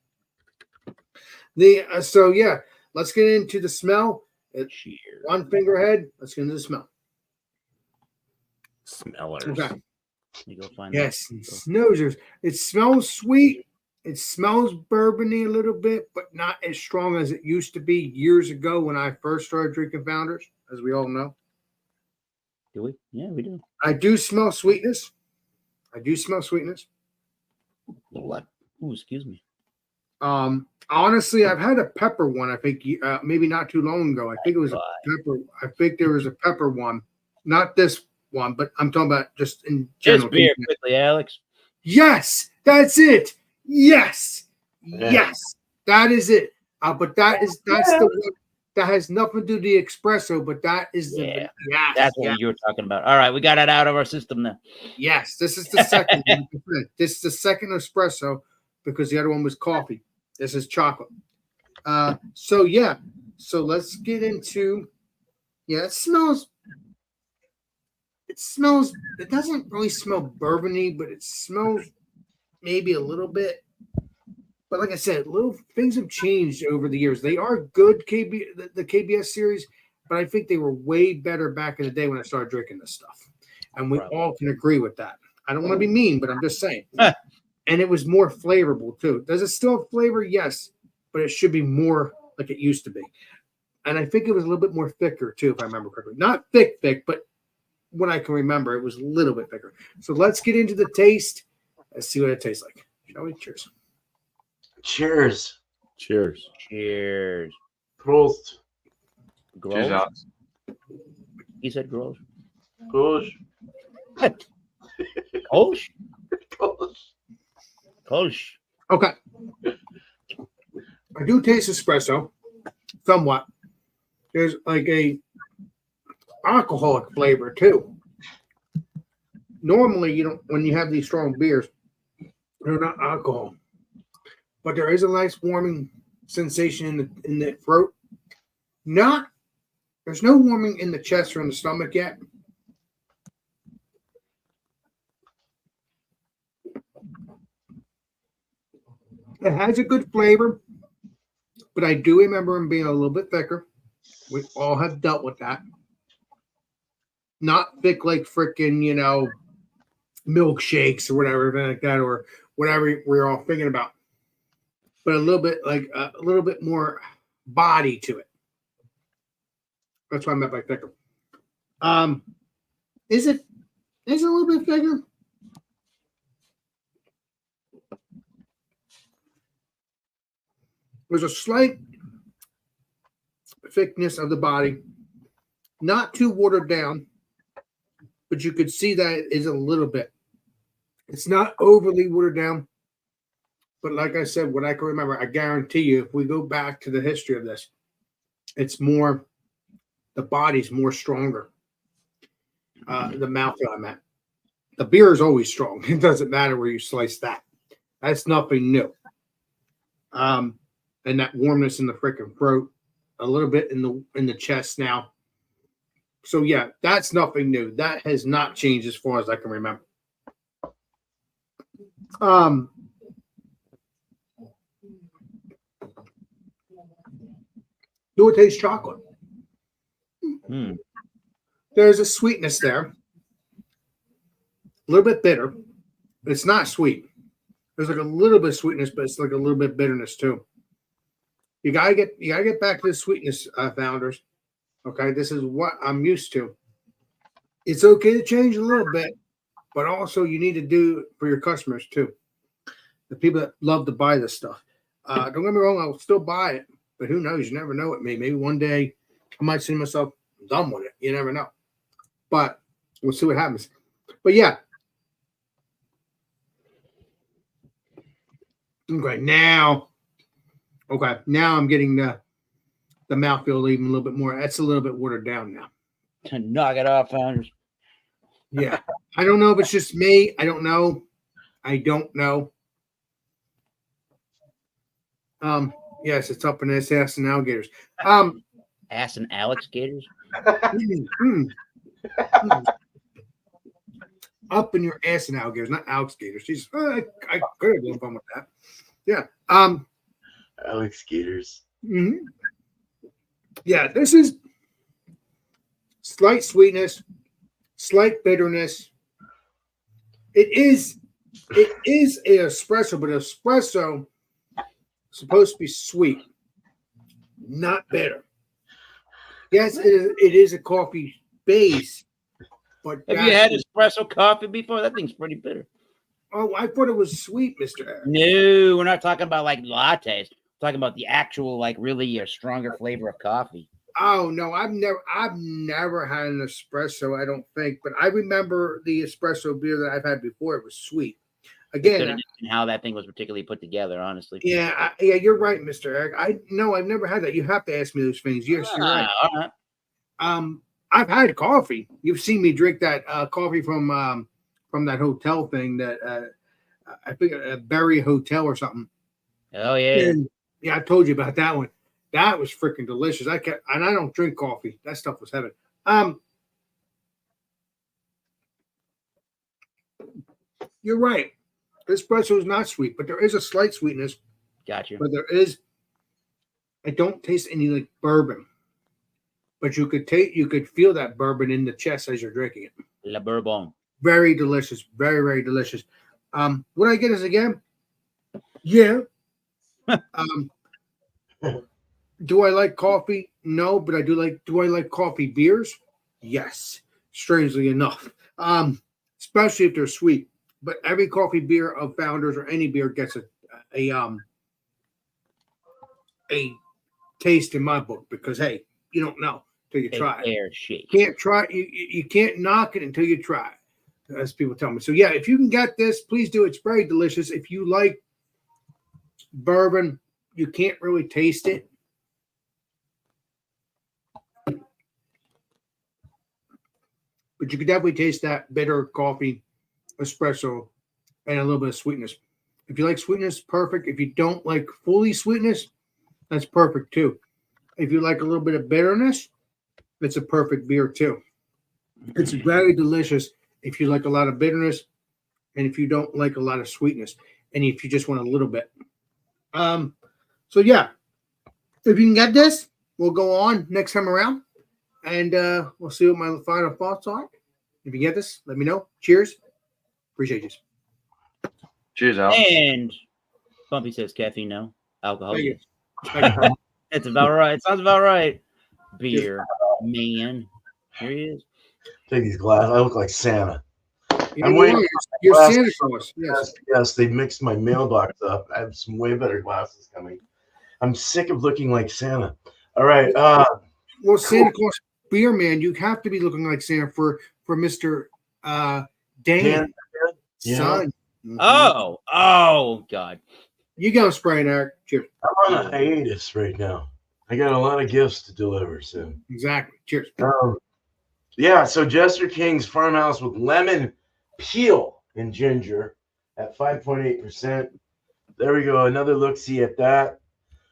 Speaker 3: So yeah, let's get into the smell.
Speaker 1: Cheers.
Speaker 3: One finger ahead. Let's get into the smell.
Speaker 5: Smellers.
Speaker 3: Okay.
Speaker 1: You go find
Speaker 3: Yes, snoozers. It smells sweet. It smells bourbony a little bit, but not as strong as it used to be years ago when I first started drinking Founders, as we all know.
Speaker 1: Do we? Yeah, we do.
Speaker 3: I do smell sweetness.
Speaker 1: What? Ooh, excuse me.
Speaker 3: Honestly, I've had a pepper one. I think maybe not too long ago. I think it was a pepper. I think there was a pepper one, not this one, but I'm talking about just in general.
Speaker 1: Just beer quickly, Alex.
Speaker 3: Yes, that's it. Yes, yes, that is it. But that's the one that has nothing to do with the espresso. But that is the
Speaker 1: That's what you were talking about. All right, we got it out of our system now.
Speaker 3: Yes, this is the second one. This is the second espresso because the other one was coffee. This is chocolate. So let's get into. Yeah, it smells. It doesn't really smell bourbony, but it smells maybe a little bit. But like I said, little things have changed over the years. They are good, the KBS series, but I think they were way better back in the day when I started drinking this stuff. And we all can agree with that. I don't want to be mean, but I'm just saying. And it was more flavorful too. Does it still have flavor? Yes, but it should be more like it used to be. And I think it was a little bit more thicker too, if I remember correctly. Not thick, but when I can remember, it was a little bit thicker. So let's get into the taste. Let's see what it tastes like. Shall we? Cheers.
Speaker 2: Cheers.
Speaker 5: Cheers.
Speaker 1: Cheers.
Speaker 2: Prost.
Speaker 4: Cheers, Alex.
Speaker 1: He said gross.
Speaker 2: Prost.
Speaker 1: Kolsch?
Speaker 2: Prost.
Speaker 1: Kolsch.
Speaker 3: Okay. I do taste espresso somewhat. There's like a alcoholic flavor too. Normally, you don't when you have these strong beers, they're not alcohol. But there is a nice warming sensation in the throat. There's no warming in the chest or in the stomach yet. It has a good flavor, but I do remember them being a little bit thicker. We all have dealt with that. Not thick like freaking, milkshakes or whatever like that, or whatever we're all thinking about. But a little bit more body to it. That's what I meant by thicker. Is it a little bit thicker? There's a slight thickness of the body. not too watered down, but you could see that it is a little bit. It's not overly watered down, but like I said, what I can remember, I guarantee you, if we go back to the history of this, it's more, the body's more stronger. The mouthfeel, I meant. The beer is always strong. It doesn't matter where you slice that. That's nothing new. And that warmness in the freaking throat, a little bit in the chest now. So yeah, that's nothing new. That has not changed as far as I can remember. Do it taste chocolate? There's a sweetness there. A little bit bitter. It's not sweet. There's like a little bit of sweetness, but it's like a little bit of bitterness too. You gotta get back to the sweetness, founders. Okay, this is what I'm used to. It's okay to change a little bit, but also you need to do it for your customers too. The people that love to buy this stuff. Don't get me wrong, I'll still buy it, but who knows? You never know with me. Maybe one day I might see myself done with it. You never know. But we'll see what happens. But yeah. Okay, now I'm getting the mouthfeel even a little bit more. That's a little bit watered down now.
Speaker 1: To knock it off, founders.
Speaker 3: Yeah. I don't know if it's just me. I don't know. Yes, it's up in this ass and alligators.
Speaker 1: Ass and Alex Gators.
Speaker 3: Up in your ass and alligators, not Alex Gators. Jesus, I could have gone fun with that. Yeah.
Speaker 2: Alex Gators.
Speaker 3: Yeah, this is slight sweetness, slight bitterness. It is an espresso, but espresso is supposed to be sweet, not bitter. Yes, it is a coffee base, but
Speaker 1: have you had espresso coffee before? That thing's pretty bitter.
Speaker 3: Oh, I thought it was sweet, Mr. Eric.
Speaker 1: No, we're not talking about like lattes. We're talking about the actual, like, really a stronger flavor of coffee.
Speaker 3: Oh no, I've never had an espresso, I don't think, but I remember the espresso beer that I've had before. It was sweet. Again,
Speaker 1: and how that thing was particularly put together, honestly.
Speaker 3: Yeah, you're right, Mr. Eric. I've never had that. You have to ask me those things. Yes, you're right.
Speaker 1: All right.
Speaker 3: I've had coffee. You've seen me drink that coffee from that hotel thing that I think a Berry Hotel or something.
Speaker 1: Oh yeah.
Speaker 3: And, yeah, I told you about that one. That was freaking delicious. I don't drink coffee. That stuff was heaven. You're right. Espresso is not sweet, but there is a slight sweetness.
Speaker 1: Gotcha.
Speaker 3: But I don't taste any like bourbon. But you could feel that bourbon in the chest as you're drinking it.
Speaker 1: La Bourbon.
Speaker 3: Very delicious. Very, very delicious. Would I get this again? Yeah. Do I like coffee? No, but do I like coffee beers? Yes. Strangely enough. Especially if they're sweet. But every coffee beer of Founders or any beer gets a taste in my book because hey, you don't know till you try it. Can't try you can't knock it until you try it, as people tell me. So yeah, if you can get this, please do. It's very delicious. If you like bourbon, you can't really taste it. But you can definitely taste that bitter coffee, espresso, and a little bit of sweetness. If you like sweetness, perfect. If you don't like fully sweetness, that's perfect too. If you like a little bit of bitterness, it's a perfect beer too. It's very delicious if you like a lot of bitterness and if you don't like a lot of sweetness and if you just want a little bit. So yeah, if you can get this, we'll go on next time around and we'll see what my final thoughts are. If you get this, let me know. Cheers. Appreciate you.
Speaker 4: Cheers, Al.
Speaker 1: And Bumpy says caffeine, no. Alcohol.
Speaker 3: Thank you.
Speaker 1: It's about right. It sounds about right. Beer, man. Here he is.
Speaker 2: Take these glasses. I look like Santa.
Speaker 3: I'm waiting. You're Santa Claus.
Speaker 2: Yes, they mixed my mailbox up. I have some way better glasses coming. I'm sick of looking like Santa. All right.
Speaker 3: Well, Santa Claus beer man, you have to be looking like Santa for Mr. Dan.
Speaker 2: Yeah.
Speaker 3: Son. Mhm.
Speaker 1: Oh, God.
Speaker 3: You got him spraying, Eric. Cheers.
Speaker 2: I'm on a hiatus right now. I got a lot of gifts to deliver soon.
Speaker 3: Exactly. Cheers.
Speaker 2: Yeah, so Jester King's Farmhouse with lemon peel and ginger at 5.8%. There we go. Another look-see at that.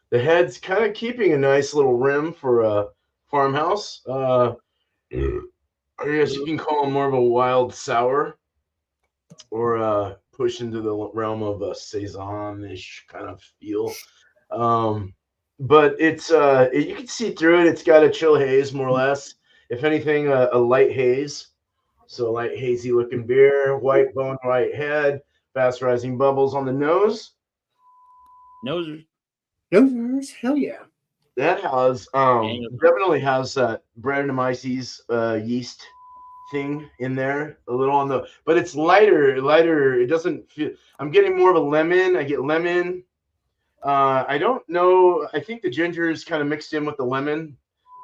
Speaker 2: The head's kind of keeping a nice little rim for a farmhouse. I guess you can call them more of a wild sour or push into the realm of a saison-ish kind of feel. But it's you can see through it. It's got a chill haze, more or less. If anything, a light haze. So a light hazy looking beer, white bone, white head, fast rising bubbles on the nose.
Speaker 1: Nose.
Speaker 3: Hell yeah.
Speaker 2: That has definitely has that Brettanomyces yeast thing in there a little on the, but it's lighter. It doesn't feel. I'm getting more of a lemon. I get lemon. I don't know. I think the ginger is kind of mixed in with the lemon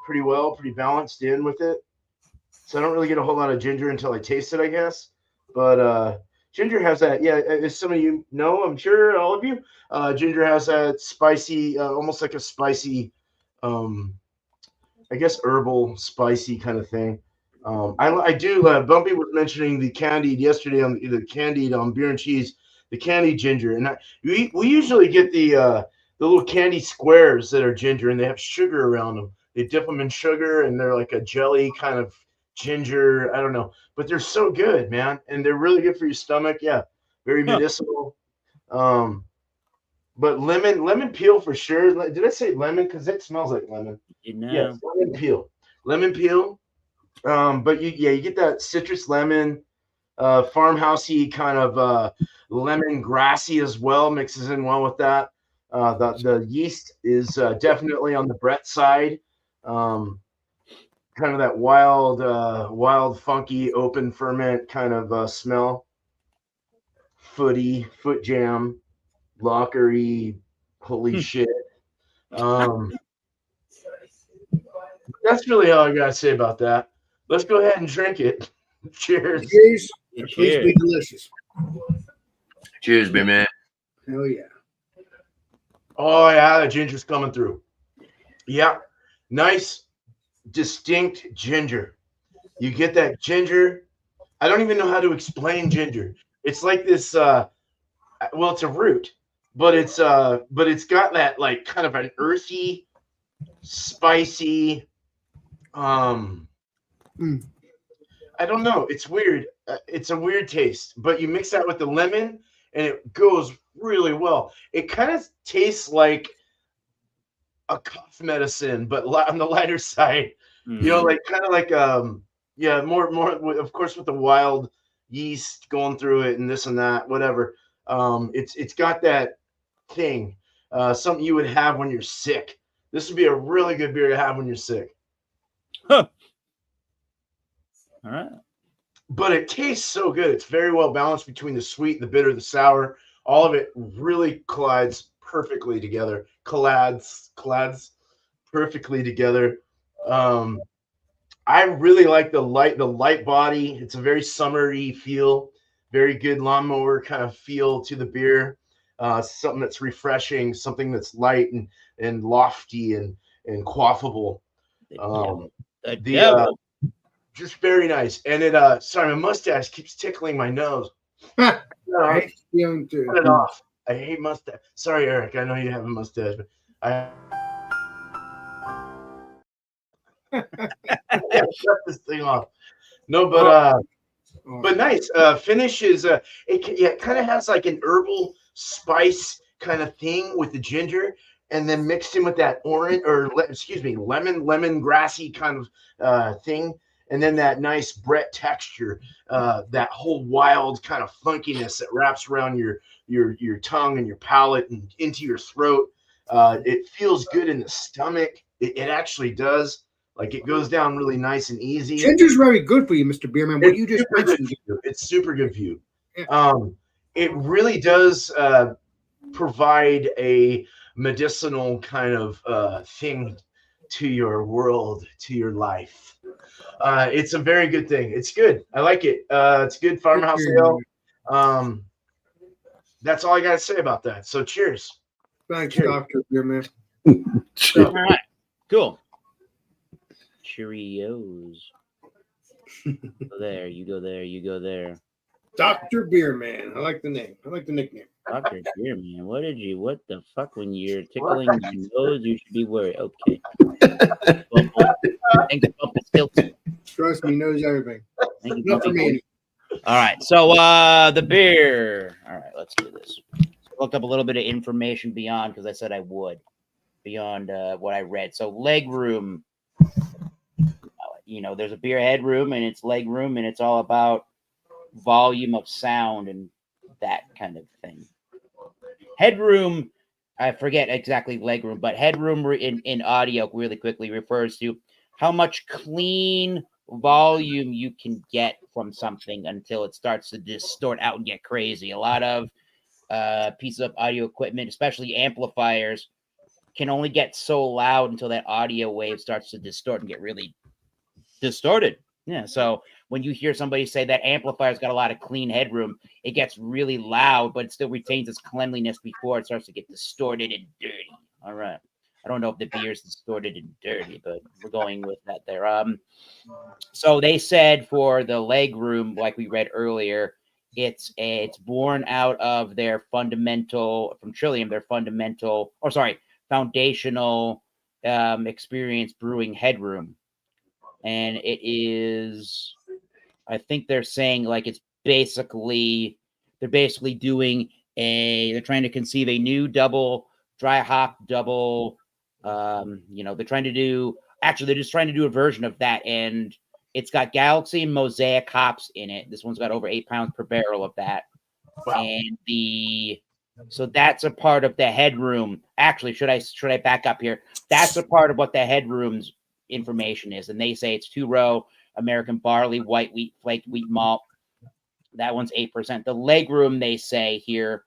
Speaker 2: pretty well, pretty balanced in with it. So I don't really get a whole lot of ginger until I taste it, I guess. But ginger has that. Yeah, as some of you know, I'm sure all of you, ginger has that spicy, almost like a spicy, I guess herbal, spicy kind of thing. I do. Bumpy was mentioning the candied yesterday on the candied beer and cheese, the candied ginger, and we usually get the little candy squares that are ginger, and they have sugar around them. They dip them in sugar, and they're like a jelly kind of ginger. I don't know, but they're so good, man, and they're really good for your stomach. Yeah, very medicinal. But lemon peel for sure. Did I say lemon? Because it smells like lemon. Yes, lemon peel. But you get that citrus lemon, farmhousey kind of lemon grassy as well, mixes in well with that. The yeast is definitely on the Brett side. Kind of that wild, funky, open ferment kind of smell. Foot jam, lockery, holy shit. That's really all I gotta say about that. Let's go ahead and drink it. Cheers.
Speaker 3: Cheers. And please be delicious.
Speaker 4: Cheers, big man.
Speaker 3: Hell yeah.
Speaker 2: Oh yeah, the ginger's coming through. Yeah, nice, distinct ginger. You get that ginger. I don't even know how to explain ginger. It's like this. Well, it's a root, but it's got that like kind of an earthy, spicy. I don't know. It's weird. It's a weird taste, but you mix that with the lemon, and it goes really well. It kind of tastes like a cough medicine, but on the lighter side.
Speaker 1: Mm.
Speaker 2: You know, like kind of like more of course with the wild yeast going through it and this and that, whatever. It's got that thing, something you would have when you're sick. This would be a really good beer to have when you're sick.
Speaker 1: Huh. All right.
Speaker 2: But it tastes so good. It's very well balanced between the sweet, the bitter, the sour. All of it really collides perfectly together. Collides perfectly together. I really like the light body. It's a very summery feel, very good lawnmower kind of feel to the beer. Something that's refreshing, something that's light and lofty and quaffable. Just very nice. And it sorry, my mustache keeps tickling my nose.
Speaker 3: I hate feeling too.
Speaker 2: Cut it off. I hate mustache. Sorry, Eric. I know you have a mustache, but I shut this thing off. No, but nice. Finish is it kind of has like an herbal spice kind of thing with the ginger, and then mixed in with that orange lemon grassy kind of thing, and then that nice Brett texture, that whole wild kind of funkiness that wraps around your tongue and your palate and into your throat. It feels good in the stomach. It actually does. Like it goes down really nice and easy.
Speaker 3: Ginger's very good for you, Mr. Beerman. What you just mentioned.
Speaker 2: It's super good for you.
Speaker 3: Yeah.
Speaker 2: It really does provide a medicinal kind of thing to your world, to your life. It's a very good thing. It's good. I like it. It's good farmhouse ale. That's all I got to say about that. So cheers.
Speaker 3: Thanks,
Speaker 2: Cheers.
Speaker 3: Dr. Beerman.
Speaker 1: All right, cool. Cheerios. Go there, you go there, you go there.
Speaker 3: Dr. Beerman. I like the name. I like the nickname.
Speaker 1: Dr. Beerman, what the fuck? When you're tickling your nose, you should be worried. Okay. Thanks, Bump. It's still.
Speaker 3: Trust me, he knows everything.
Speaker 1: Thank you,
Speaker 3: Not for
Speaker 1: Bumpy.
Speaker 3: me.
Speaker 1: All right, so the beer. All right, let's do this. Looked up a little bit of information beyond, because I said I would, beyond what I read. So leg room. There's a beer headroom and it's leg room, and it's all about volume of sound and that kind of thing. Headroom, I forget exactly leg room, but headroom in audio really quickly refers to how much clean volume you can get from something until it starts to distort out and get crazy. A lot of pieces of audio equipment, especially amplifiers, can only get so loud until that audio wave starts to distort and get really distorted. Yeah. So when you hear somebody say that amplifier's got a lot of clean headroom, it gets really loud, but it still retains its cleanliness before it starts to get distorted and dirty. All right. I don't know if the beer's distorted and dirty, but we're going with that there. So they said for the leg room, like we read earlier, it's born out of their foundational experience brewing headroom. And it is, I think they're saying like it's they're trying to conceive a new dry hop double. They're just trying to do a version of that, and it's got Galaxy and Mosaic hops in it. This one's got over 8 pounds per barrel of that. Wow. And so that's a part of the headroom. Actually, should I back up here? That's a part of what the headroom's information is, and they say it's 2-row American barley, white wheat, flaked wheat malt. That one's 8%. The leg room, they say here,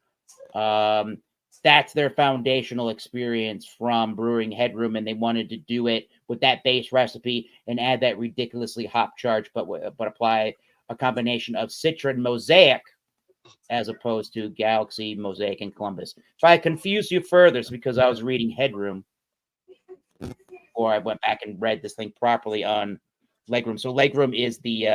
Speaker 1: that's their foundational experience from brewing headroom, and they wanted to do it with that base recipe and add that ridiculously hop charge, but apply a combination of Citra and Mosaic as opposed to Galaxy, Mosaic, and Columbus. If I confused you further, it's because I was reading headroom, or I went back and read this thing properly on legroom. So legroom is the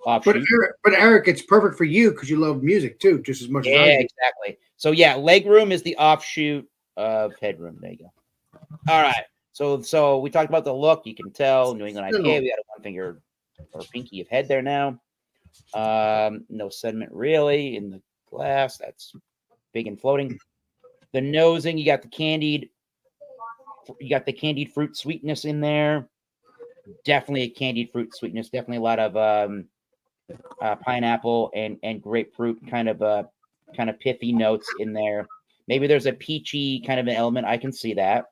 Speaker 1: offshoot.
Speaker 3: But Eric, it's perfect for you because you love music too, just as much as I do.
Speaker 1: Yeah, exactly. So yeah, legroom is the offshoot of headroom. There you go. All right. So we talked about the look. You can tell New England IPA. We got a one finger or pinky of head there now. No sediment really in the glass. That's big and floating. The nosing, you got the candied fruit sweetness in there. Definitely a candied fruit sweetness. Definitely a lot of pineapple and grapefruit kind of pithy notes in there. Maybe there's a peachy kind of an element. I can see that.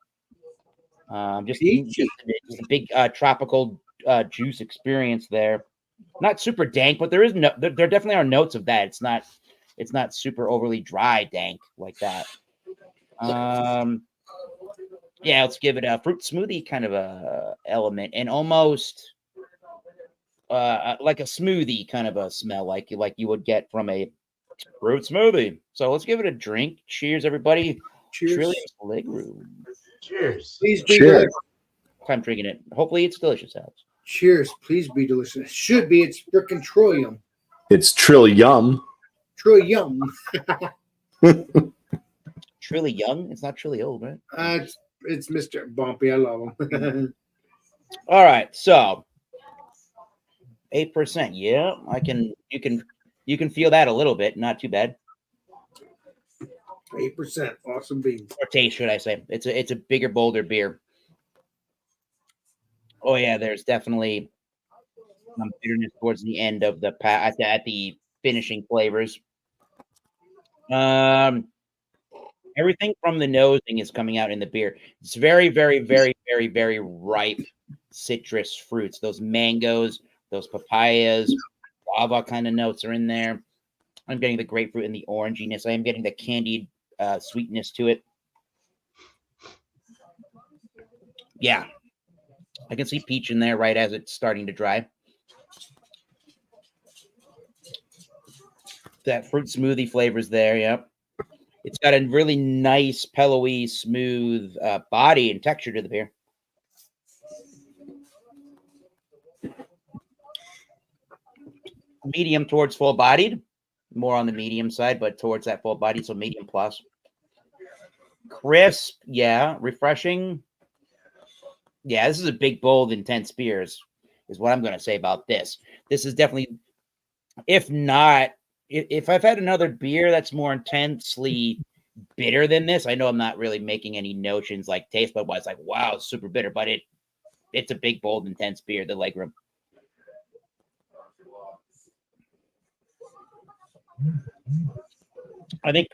Speaker 1: Just a big tropical juice experience there. Not super dank, but there definitely are notes of that. It's not super overly dry dank like that. Yeah, let's give it a fruit smoothie kind of a element, and almost like a smoothie kind of a smell, like you would get from a fruit smoothie. So let's give it a drink. Cheers, everybody.
Speaker 3: Cheers.
Speaker 1: Trillium's legroom.
Speaker 2: Cheers.
Speaker 3: Please be
Speaker 5: Cheers.
Speaker 3: delicious.
Speaker 1: I'm drinking it. Hopefully it's delicious, Alex.
Speaker 3: Cheers. Please be delicious. Should be. It's frickin' Trillium.
Speaker 5: It's Trillium.
Speaker 3: Trillium.
Speaker 1: Truly young? It's not truly old, right?
Speaker 3: It's Mr. Bumpy. I love him.
Speaker 1: All right, so 8%. Yeah, you can feel that a little bit. Not too bad.
Speaker 3: 8%. Awesome beans.
Speaker 1: Or taste, should I say? It's a bigger, bolder beer. Oh yeah, there's definitely some bitterness towards the end of the at the finishing flavors. Everything from the nosing is coming out in the beer. It's very, very, very, very, very ripe citrus fruits. Those mangoes, those papayas, guava kind of notes are in there. I'm getting the grapefruit and the oranginess. I am getting the candied sweetness to it. Yeah. I can see peach in there right as it's starting to dry. That fruit smoothie flavor's there. Yep. It's got a really nice, pillowy, smooth body and texture to the beer. Medium towards full bodied, more on the medium side, but towards that full body, so medium plus. Crisp, yeah. Refreshing. Yeah, this is a big, bold, intense beer is what I'm going to say about this. This is definitely, if not, if I've had another beer that's more intensely bitter than this, I know I'm not really making any notions like taste bud wise, like, wow, it's super bitter, but it's a big, bold, intense beer, the Legroom. I think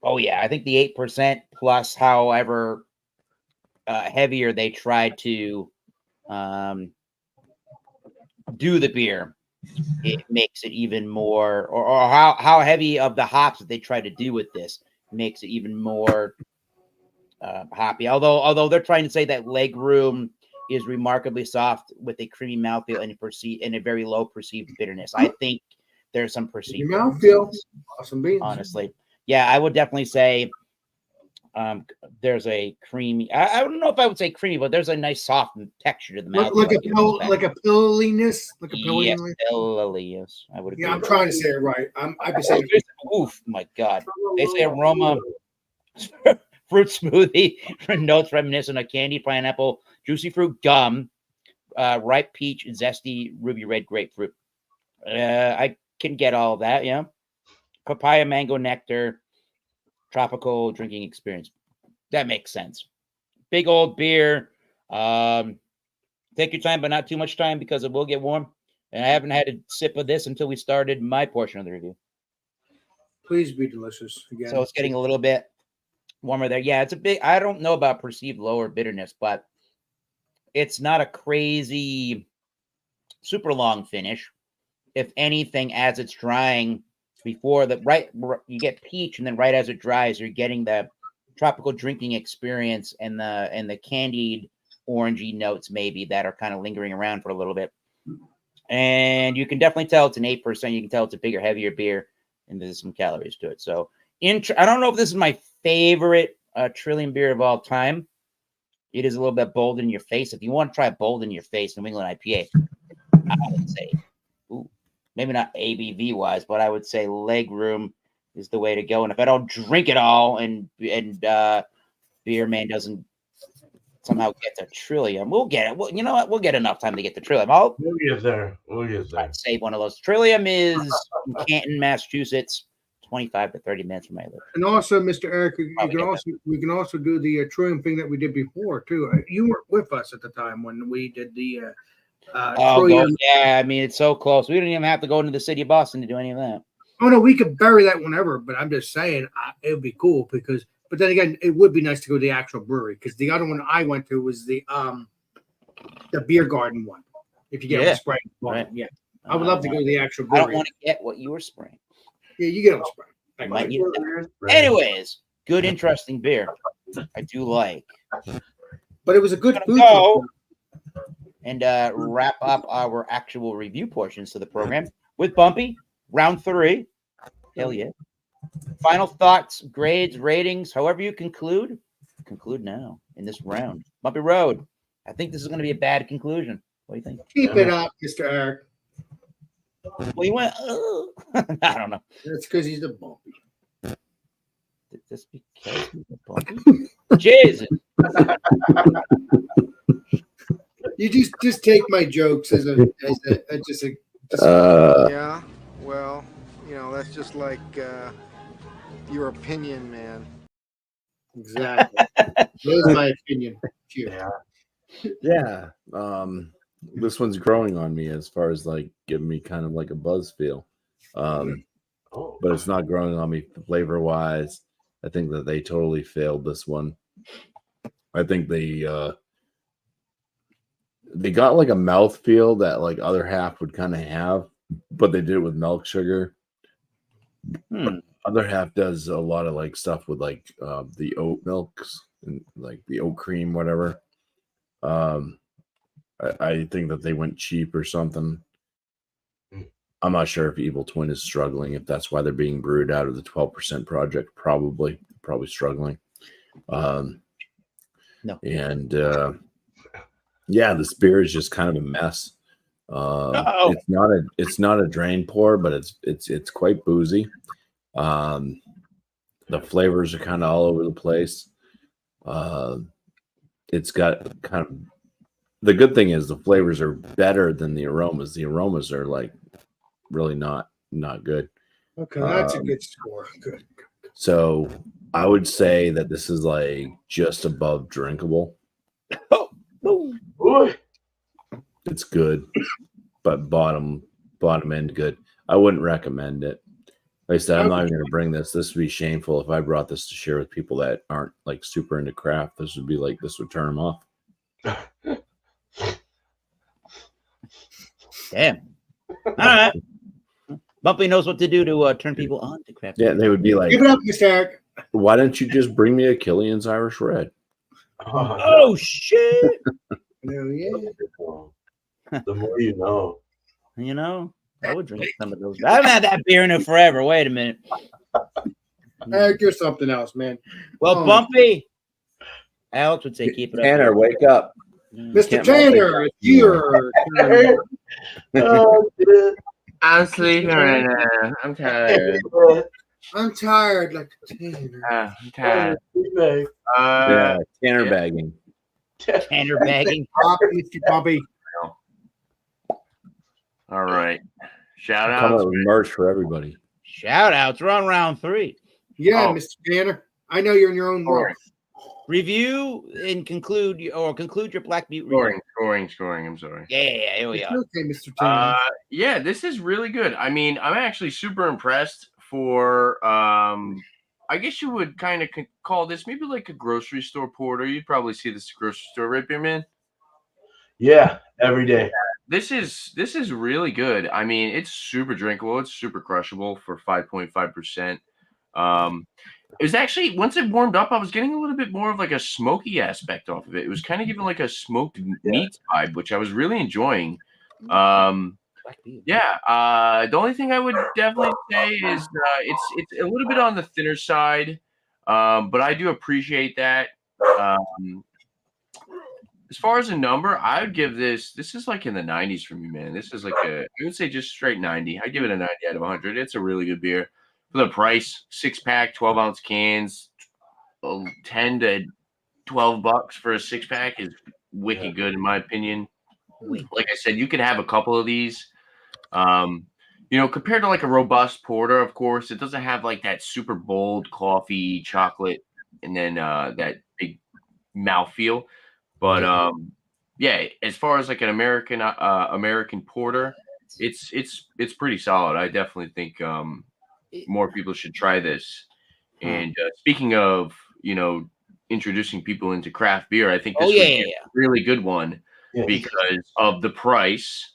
Speaker 1: the 8% plus, however heavier they try to do the beer, it makes it even more, or how heavy of the hops that they try to do with this makes it even more hoppy. Although they're trying to say that Legroom is remarkably soft with a creamy mouthfeel and a very low perceived bitterness. I think there's some perceived
Speaker 3: mouthfeel. Awesome beans.
Speaker 1: Honestly. Yeah, I would definitely say there's a creamy. I don't know if I would say creamy, but there's a nice soft texture to the mouth.
Speaker 3: Like a pilliness. Like a
Speaker 1: yes, pilly, yes, I would agree.
Speaker 3: Yeah, I'm trying to say it right. I've been saying
Speaker 1: oof, my God. They say aroma, fruit smoothie, notes reminiscent of candy, pineapple, juicy fruit, gum, ripe peach, zesty, ruby red grapefruit. I can get all of that, yeah. Papaya, mango, nectar, tropical drinking experience. That makes sense. Big old beer. Take your time, but not too much time because it will get warm. And I haven't had a sip of this until we started my portion of the review.
Speaker 3: Please be delicious again.
Speaker 1: So it's getting a little bit warmer there. Yeah, it's a big. I don't know about perceived lower bitterness, but it's not a crazy, super long finish. If anything, as it's drying, before you get peach, and then right as it dries, you're getting the tropical drinking experience and the candied orangey notes maybe that are kind of lingering around for a little bit. And you can definitely tell it's an 8%. You can tell it's a bigger, heavier beer, and there's some calories to it. So I don't know if this is my favorite Trillium beer of all time. It is a little bit bold in your face. If you want to try bold in your face, New England IPA, I would say, maybe not ABV wise, but I would say Legroom is the way to go. And if I don't drink it all and Beer Man doesn't somehow get to Trillium, we'll get it. Well, you know what? We'll get enough time to get to Trillium.
Speaker 2: We'll get there.
Speaker 1: I'd save one of those. Trillium is in Canton, Massachusetts, 25 to 30 minutes from my live.
Speaker 3: And also, Mr. Eric, we can also do the Trillium thing that we did before too. You weren't with us at the time when we did the Trillium.
Speaker 1: Yeah, I mean, it's so close. We don't even have to go into the city of Boston to do any of that.
Speaker 3: Oh no, we could bury that whenever. But I'm just saying it would be cool because. But then again, it would be nice to go to the actual brewery because the other one I went to was the beer garden one. If you get a spray,
Speaker 1: right?
Speaker 3: Yeah, I would love to go to the actual brewery.
Speaker 1: I don't want to get what you were spraying.
Speaker 3: Yeah, you get a spray.
Speaker 1: Anyways, good, interesting beer. I do like.
Speaker 3: But it was a good food.
Speaker 1: And wrap up our actual review portions to the program with Bumpy, round 3. Hell yeah. Final thoughts, grades, ratings, however you conclude now in this round. Bumpy Road. I think this is going to be a bad conclusion. What do you think?
Speaker 3: Keep it up, Mr. Eric.
Speaker 1: Well, you went, I don't know.
Speaker 3: That's because he's a Bumpy.
Speaker 1: Just because he's a Bumpy? Jesus.
Speaker 3: You just take my jokes as a
Speaker 8: yeah, well, that's just like your opinion, man.
Speaker 3: Exactly. That's my opinion.
Speaker 5: Yeah. This one's growing on me as far as like giving me kind of like a buzz feel. But it's not growing on me flavor wise. I think that they totally failed this one. I think they got like a mouthfeel that like other half would kind of have, but they did it with milk sugar. Other half does a lot of like stuff with like the oat milks and like the oat cream, whatever. I think that they went cheap or something.
Speaker 2: Hmm.
Speaker 5: I'm not sure if Evil Twin is struggling, if that's why they're being brewed out of the 12% project. Probably struggling.
Speaker 1: No.
Speaker 5: And yeah, this beer is just kind of a mess.
Speaker 1: Uh-oh.
Speaker 5: It's not a drain pour, but it's quite boozy. The flavors are kind of all over the place. It's got kind of, the good thing is the flavors are better than the aromas. The aromas are like really not good.
Speaker 3: Okay, that's a good score. Good.
Speaker 5: So I would say that this is like just above drinkable.
Speaker 2: Boy.
Speaker 5: It's good, but bottom end good. I wouldn't recommend it. Like I said, I'm not even going to bring this. This would be shameful if I brought this to share with people that aren't like super into craft. This would turn them off.
Speaker 1: Damn. All right. Bumpy knows what to do to turn people on to craft.
Speaker 5: Yeah, they would be like,
Speaker 3: Give it up, Mr. Eric.
Speaker 5: why don't you just bring me a Killian's Irish Red?
Speaker 1: Oh shit!
Speaker 3: Hell yeah.
Speaker 2: The more you know.
Speaker 1: You know, I would drink some of those. I haven't had that beer in it forever. Wait a minute.
Speaker 3: Eric, you're something else, man.
Speaker 1: Well, Bumpy. Alex would say, "Keep it up."
Speaker 5: Tanner, wake up.
Speaker 3: Mr. Tanner, it's your turn.
Speaker 2: Oh, dude.
Speaker 4: I'm sleeping right now. I'm tired.
Speaker 3: I'm tired, like Tanner.
Speaker 4: I'm tired.
Speaker 5: Yeah, Tanner bagging.
Speaker 1: Tanner bagging.
Speaker 3: Pop, Mr. Bobby.
Speaker 4: All right. Shout
Speaker 5: Come
Speaker 4: out.
Speaker 5: up with merch for everybody.
Speaker 1: Shout outs. We're on round 3.
Speaker 3: Yeah,
Speaker 4: Oh.
Speaker 3: Mr. Tanner. I know you're in your own world.
Speaker 1: Review and conclude your Black Butte review.
Speaker 4: Scoring. I'm sorry.
Speaker 1: Yeah, here we
Speaker 3: It's
Speaker 1: are.
Speaker 3: okay, Mr. Tanner.
Speaker 4: Yeah, this is really good. I mean, I'm actually super impressed for I guess you would kind of call this maybe like a grocery store porter. You'd probably see this at the grocery store, right, Beer Man?
Speaker 2: Yeah, every day.
Speaker 4: This is really good. I mean, it's super drinkable. It's super crushable for 5.5%. It was actually, once it warmed up, I was getting a little bit more of like a smoky aspect off of it. It was kind of giving like a smoked meat vibe, which I was really enjoying. The only thing I would definitely say is it's a little bit on the thinner side, but I do appreciate that. As far as a number, I would give this is like in the 90s for me, man. This is like I would say just straight 90. I'd give it a 90 out of 100. It's a really good beer. For the price, 6-pack, 12-ounce cans, 10 to $12 for a 6-pack is wicked good in my opinion. Like I said, you could have a couple of these. Compared to like a robust porter, of course, it doesn't have like that super bold coffee, chocolate, and then that big mouthfeel. But as far as like an American porter, it's pretty solid. I definitely think more people should try this. And speaking of, introducing people into craft beer, I think this would be a really good one because of the price,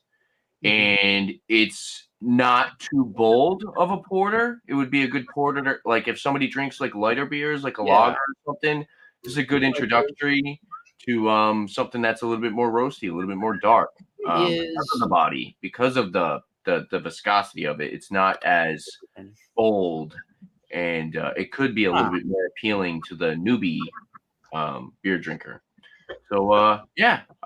Speaker 4: and it's not too bold of a porter. It would be a good porter, like if somebody drinks like lighter beers, like a lager or something. This is a good introductory to something that's a little bit more roasty, a little bit more dark. Because of the body, because of the viscosity of it, it's not as bold, and it could be a little bit more appealing to the newbie beer drinker. So I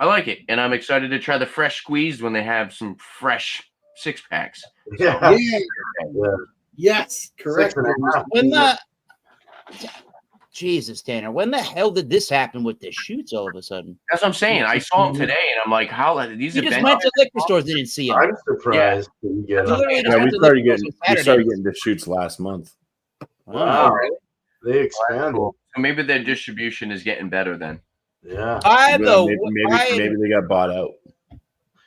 Speaker 4: like it, and I'm excited to try the fresh squeezed when they have some fresh 6-packs. So,
Speaker 3: Yes, correct.
Speaker 1: Jesus, Tanner, when the hell did this happen with the shoots all of a sudden?
Speaker 4: That's what I'm saying. I saw them today, and I'm like, how these
Speaker 1: You just went to liquor stores and didn't see them.
Speaker 2: I'm surprised that you get them.
Speaker 5: We started getting the shoots last month.
Speaker 2: Wow. They expanded.
Speaker 4: So maybe their distribution is getting better then.
Speaker 2: Yeah.
Speaker 5: Maybe they got bought out.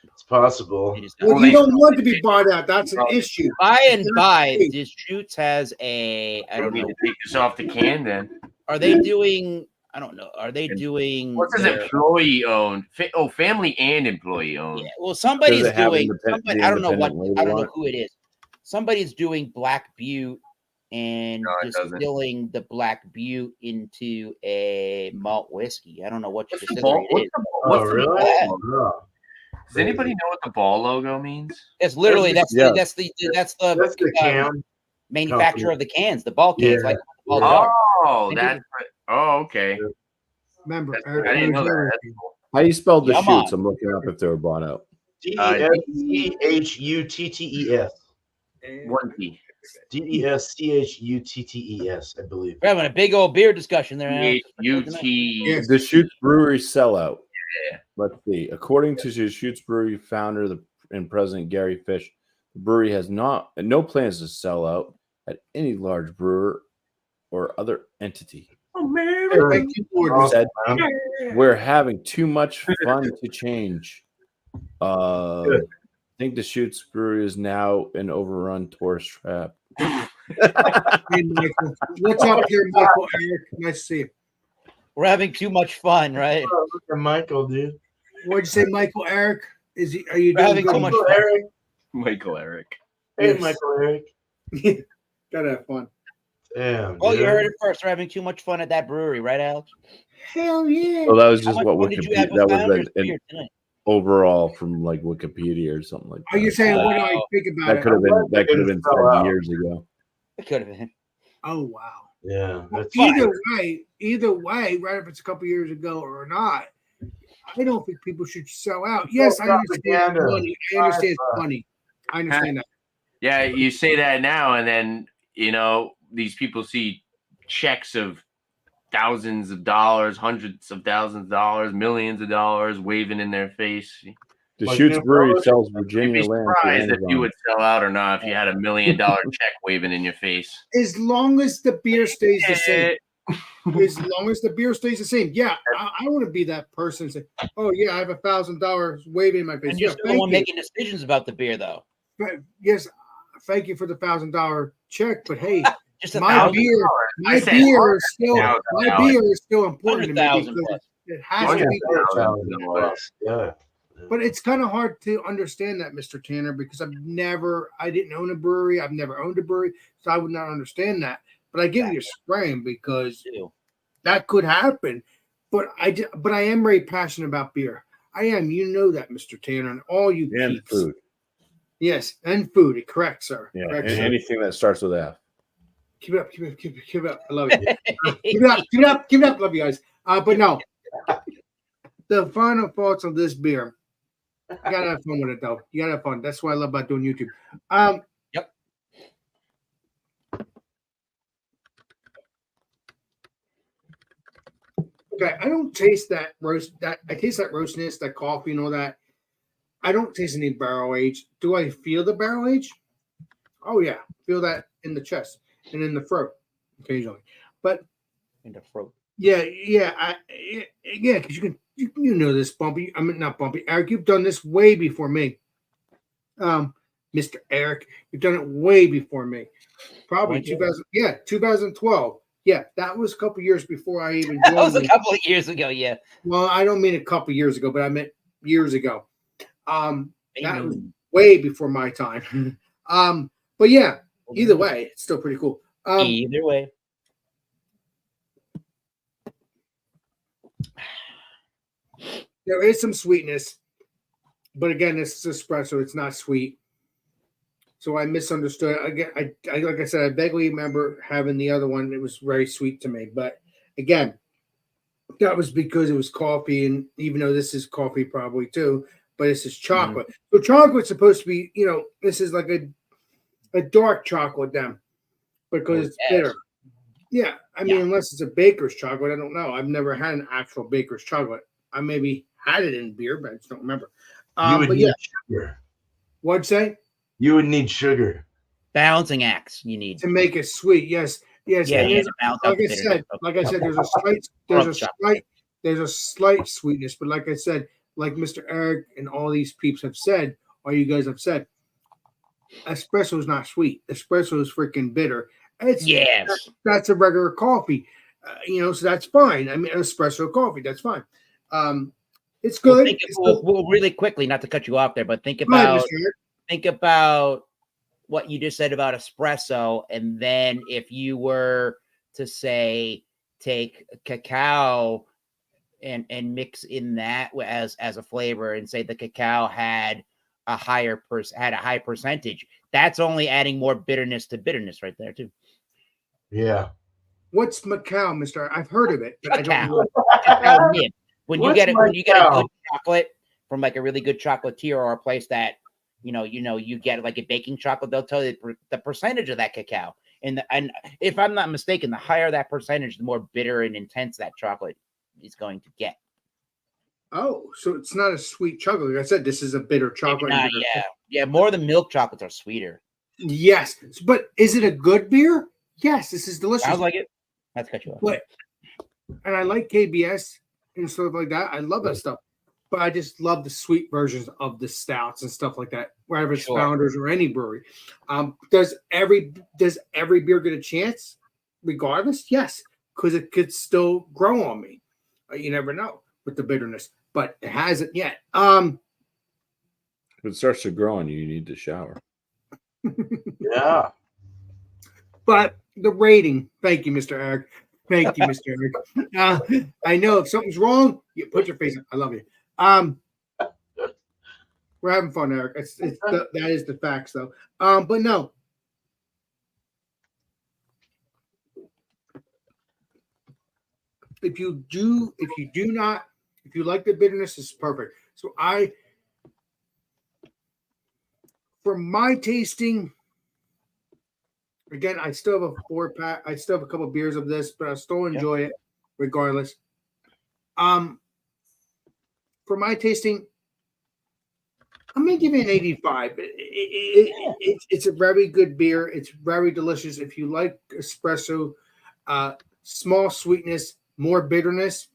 Speaker 2: It's possible.
Speaker 3: Well, you don't want to be bought out. That's an issue.
Speaker 1: By and by, Deschutes has a. I don't know.
Speaker 4: To take this off the can then.
Speaker 1: Are they doing? I don't know. Are they doing?
Speaker 4: What is employee owned? Family and employee owned.
Speaker 1: Yeah. Well, somebody's doing. I don't know what. I don't know who it is. Somebody's doing Black Butte and distilling the Black Butte into a malt whiskey. I don't know what distillery it is.
Speaker 2: Oh, really?
Speaker 4: Does anybody know what the ball logo means?
Speaker 1: It's literally that's
Speaker 5: Yeah.
Speaker 1: that's the
Speaker 2: can.
Speaker 1: manufacturer
Speaker 2: company.
Speaker 1: of the cans, the ball cans,
Speaker 2: Yeah.
Speaker 1: like the ball
Speaker 2: Yeah.
Speaker 1: jar.
Speaker 4: Oh, that's right. Oh, okay.
Speaker 3: Remember,
Speaker 4: That's,
Speaker 3: Eric
Speaker 4: I didn't know
Speaker 3: knows
Speaker 4: that.
Speaker 3: everything.
Speaker 4: That's cool.
Speaker 5: How you spell the
Speaker 1: Come
Speaker 5: shoots?
Speaker 1: on.
Speaker 5: I'm looking up if they were bought out.
Speaker 2: DESCHUTTES.
Speaker 4: One T.
Speaker 2: DESCHUTTES, I believe.
Speaker 1: We're having a big old beer discussion there. Alex.
Speaker 4: H-U-T.
Speaker 3: Yes.
Speaker 5: The Shoots Brewery sellout.
Speaker 4: Yeah.
Speaker 5: Let's see. According to the Shoots Brewery founder and president Gary Fish, the brewery has no plans to sell out at any large brewer or other entity.
Speaker 3: Thank you, Gordon.
Speaker 5: Said, we're having too much fun to change. I think the Shoots Brewery is now an overrun tourist trap.
Speaker 3: Hey, Michael. What's up here, Michael? Eric, nice to see you.
Speaker 1: We're having too much fun, right?
Speaker 2: Oh, look at Michael, dude.
Speaker 3: What'd you say, Michael? Eric? Are you
Speaker 1: We're
Speaker 3: doing
Speaker 1: having
Speaker 3: good?
Speaker 1: too much
Speaker 2: Michael
Speaker 1: fun.
Speaker 2: Eric.
Speaker 4: Michael Eric.
Speaker 2: Hey,
Speaker 3: Yes.
Speaker 2: Michael Eric.
Speaker 3: Gotta have fun.
Speaker 2: Damn.
Speaker 1: Well, you
Speaker 2: dude.
Speaker 1: heard it first. We're having too much fun at that brewery, right, Alex?
Speaker 3: Hell yeah.
Speaker 5: Well, that was
Speaker 1: How
Speaker 5: just
Speaker 1: much
Speaker 5: what
Speaker 1: fun did you have
Speaker 5: Wikipedia.
Speaker 1: with
Speaker 5: That was
Speaker 1: Founders
Speaker 5: an
Speaker 1: beer tonight?
Speaker 5: overall from like Wikipedia or something like
Speaker 3: Are you
Speaker 5: that.
Speaker 3: saying what do I think about
Speaker 5: That
Speaker 3: it?
Speaker 5: could have been that could have been
Speaker 2: Sell out.
Speaker 5: 30 years ago.
Speaker 1: It could have been.
Speaker 3: Oh wow.
Speaker 2: Yeah.
Speaker 3: Well,
Speaker 2: That's
Speaker 3: either way, right? If it's a couple years ago or not, I don't think people should sell out. Yes, I understand it's
Speaker 2: propaganda.
Speaker 3: money. I understand it's money. I understand that.
Speaker 4: Yeah, you say that now, and then these people see checks of thousands of dollars, hundreds of thousands of dollars, millions of dollars waving in their face.
Speaker 5: The
Speaker 2: Like
Speaker 5: Shoots
Speaker 2: New
Speaker 5: Brewery
Speaker 2: York,
Speaker 5: sells
Speaker 4: You'd
Speaker 5: Virginia
Speaker 4: be
Speaker 5: land to
Speaker 4: surprised if you
Speaker 5: Amazon.
Speaker 4: would sell out or not if you had $1 million check waving in your face.
Speaker 3: As long as the beer stays the same. As long as the beer stays the same. Yeah, I want to be that person. Say, oh yeah, I have $1,000 waving in my face.
Speaker 1: And you're
Speaker 3: Yeah,
Speaker 1: still the
Speaker 3: thank
Speaker 1: one
Speaker 3: you.
Speaker 1: making decisions about the beer, though.
Speaker 3: But yes, thank you for the $1,000 check. But hey,
Speaker 1: Just
Speaker 3: my
Speaker 1: $1,000.
Speaker 3: beer,
Speaker 4: I
Speaker 3: my
Speaker 4: said
Speaker 3: beer is still
Speaker 4: $100,000.
Speaker 3: important to me
Speaker 1: 100,000
Speaker 3: because
Speaker 1: plus.
Speaker 3: it has to be.
Speaker 2: Yeah.
Speaker 3: But it's kind of hard to understand that, Mr. Tanner, because I didn't own a brewery. I've never owned a brewery, so I would not understand that. But I give you a scram because that could happen. But I am very passionate about beer. I am. You know that, Mr. Tanner, and all you
Speaker 5: And
Speaker 3: peeps.
Speaker 5: food.
Speaker 3: Yes, and food. Correct, sir.
Speaker 5: Yeah,
Speaker 3: Correct,
Speaker 5: and
Speaker 3: sir.
Speaker 5: anything that starts with F.
Speaker 3: Keep it up. Keep it up. Keep it up. I love you. Keep it up. Keep it up. Keep it up. Love you guys. But no, the final thoughts on this beer. You gotta have fun with it, though. You gotta have fun. That's what I love about doing YouTube.
Speaker 1: Yep.
Speaker 3: Okay, I don't taste that roast. I taste that roastness, that coffee, and all that. I don't taste any barrel age. Do I feel the barrel age? Oh yeah, feel that in the chest and in the throat occasionally. But
Speaker 1: In the throat.
Speaker 3: yeah, because you know this, Bumpy. I mean, not Bumpy. Eric, you've done this way before me. Mr. Eric, you've done it way before me. Probably 2012. Yeah, that was a couple years before I even joined.
Speaker 1: That was a couple of years ago, yeah.
Speaker 3: Well, I don't mean a couple years ago, but I meant years ago. That was way before my time. But yeah, either way, it's still pretty cool.
Speaker 1: Either way.
Speaker 3: There is some sweetness, but again, this is espresso. It's not sweet. So I misunderstood. Again, I like I said, I vaguely remember having the other one. It was very sweet to me. But again, that was because it was coffee. And even though this is coffee probably too, but this is chocolate. So chocolate's supposed to be, this is like a dark chocolate then because it's bitter. Yeah. I mean, unless it's a baker's chocolate, I don't know. I've never had an actual baker's chocolate. I maybe had it in beer, but I just don't remember.
Speaker 2: You would
Speaker 3: but
Speaker 2: need
Speaker 3: yeah.
Speaker 2: sugar.
Speaker 3: What'd you say?
Speaker 2: You would need sugar.
Speaker 1: Balancing acts you need.
Speaker 3: To make it sweet. Yes. Yes.
Speaker 1: Yeah,
Speaker 3: and
Speaker 1: you
Speaker 3: there's-
Speaker 1: to balance out
Speaker 3: like
Speaker 1: the
Speaker 3: I
Speaker 1: bitterness.
Speaker 3: said, there's a slight sweetness, but like I said, like Mr. Eric and all these peeps have said, or you guys have said, espresso is not sweet. Espresso is freaking bitter.
Speaker 1: Yes.
Speaker 3: That's a regular coffee, so that's fine. I mean, espresso coffee, that's fine. It's good.
Speaker 1: Well, really quickly, not to cut you off there, but think about what you just said about espresso, and then if you were to say take cacao and mix in that as a flavor, and say the cacao had a high percentage, that's only adding more bitterness to bitterness right there too.
Speaker 2: Yeah.
Speaker 3: What's Macau, Mister? I've heard of it, but I don't
Speaker 1: Cacao.
Speaker 3: know.
Speaker 1: Cacao nib. When you
Speaker 2: What's
Speaker 1: get a
Speaker 2: Macau?
Speaker 1: good chocolate from like a really good chocolatier or a place that you get like a baking chocolate, they'll tell you the percentage of that cacao. And if I'm not mistaken, the higher that percentage, the more bitter and intense that chocolate is going to get.
Speaker 3: Oh, so it's not a sweet chocolate. Like I said, this is a bitter chocolate. and bitter-
Speaker 1: Yeah. More than milk chocolates are sweeter.
Speaker 3: Yes, but is it a good beer? Yes, this is delicious.
Speaker 1: Sounds like it. That's cut you off.
Speaker 3: But and I like KBS and stuff like that. I love that stuff. But I just love the sweet versions of the stouts and stuff like that, wherever it's
Speaker 1: Sure.
Speaker 3: Founders or any brewery. Does every beer get a chance, regardless? Yes, because it could still grow on me. You never know with the bitterness, but it hasn't yet.
Speaker 5: If it starts to grow on you, you need to shower.
Speaker 2: Yeah.
Speaker 3: But the rating, thank you, Mr. Eric. Thank you, Mr. Eric. I know if something's wrong, you put your face up. I love you. We're having fun, Eric. That is the facts, though. But no. If you like the bitterness, it's perfect. So for my tasting, again, I still have a 4-pack. I still have a couple of beers of this, but I still enjoy it regardless. For my tasting, I'm gonna give it an 85. It's a very good beer. It's very delicious. If you like espresso, small sweetness, more bitterness.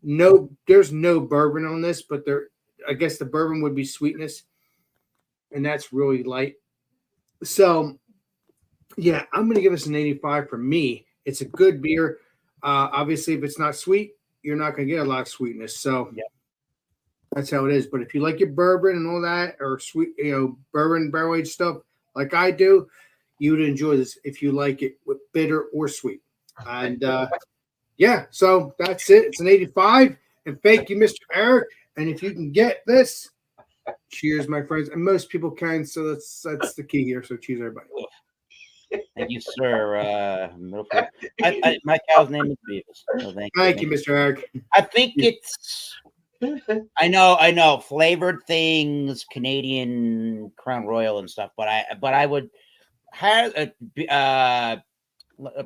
Speaker 3: No, there's no bourbon on this, but I guess the bourbon would be sweetness, and that's really light. So, yeah, I'm gonna give this an 85 for me. It's a good beer. Obviously, if it's not sweet, you're not gonna get a lot of sweetness. So, that's how it is. But if you like your bourbon and all that, or sweet, bourbon barrel aged stuff like I do, you would enjoy this if you like it with bitter or sweet. And so that's it. It's an 85. And thank you, Mr. Eric. And if you can get this, cheers, my friends. And most people can, so that's the key here. So cheers, everybody.
Speaker 1: Thank you, sir. My cow's name is Beavis. So
Speaker 3: thank you, Mr. Eric.
Speaker 1: I think it's. I know, flavored things, Canadian Crown Royal and stuff, but I would have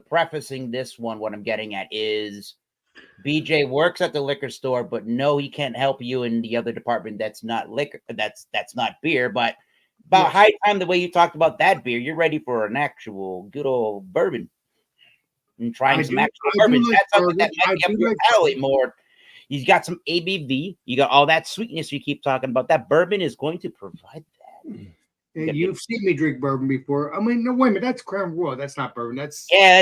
Speaker 1: prefacing this one. What I'm getting at is BJ works at the liquor store, but no, he can't help you in the other department. That's not liquor. That's not beer. But about high time, the way you talked about that beer, you're ready for an actual good old bourbon and trying some actual bourbons. That's something that might be up your alley more. You've got some ABV. You got all that sweetness you keep talking about. That bourbon is going to provide that.
Speaker 3: And you've seen me drink bourbon before. I mean, no, wait a minute. That's Crown Royal. That's not bourbon.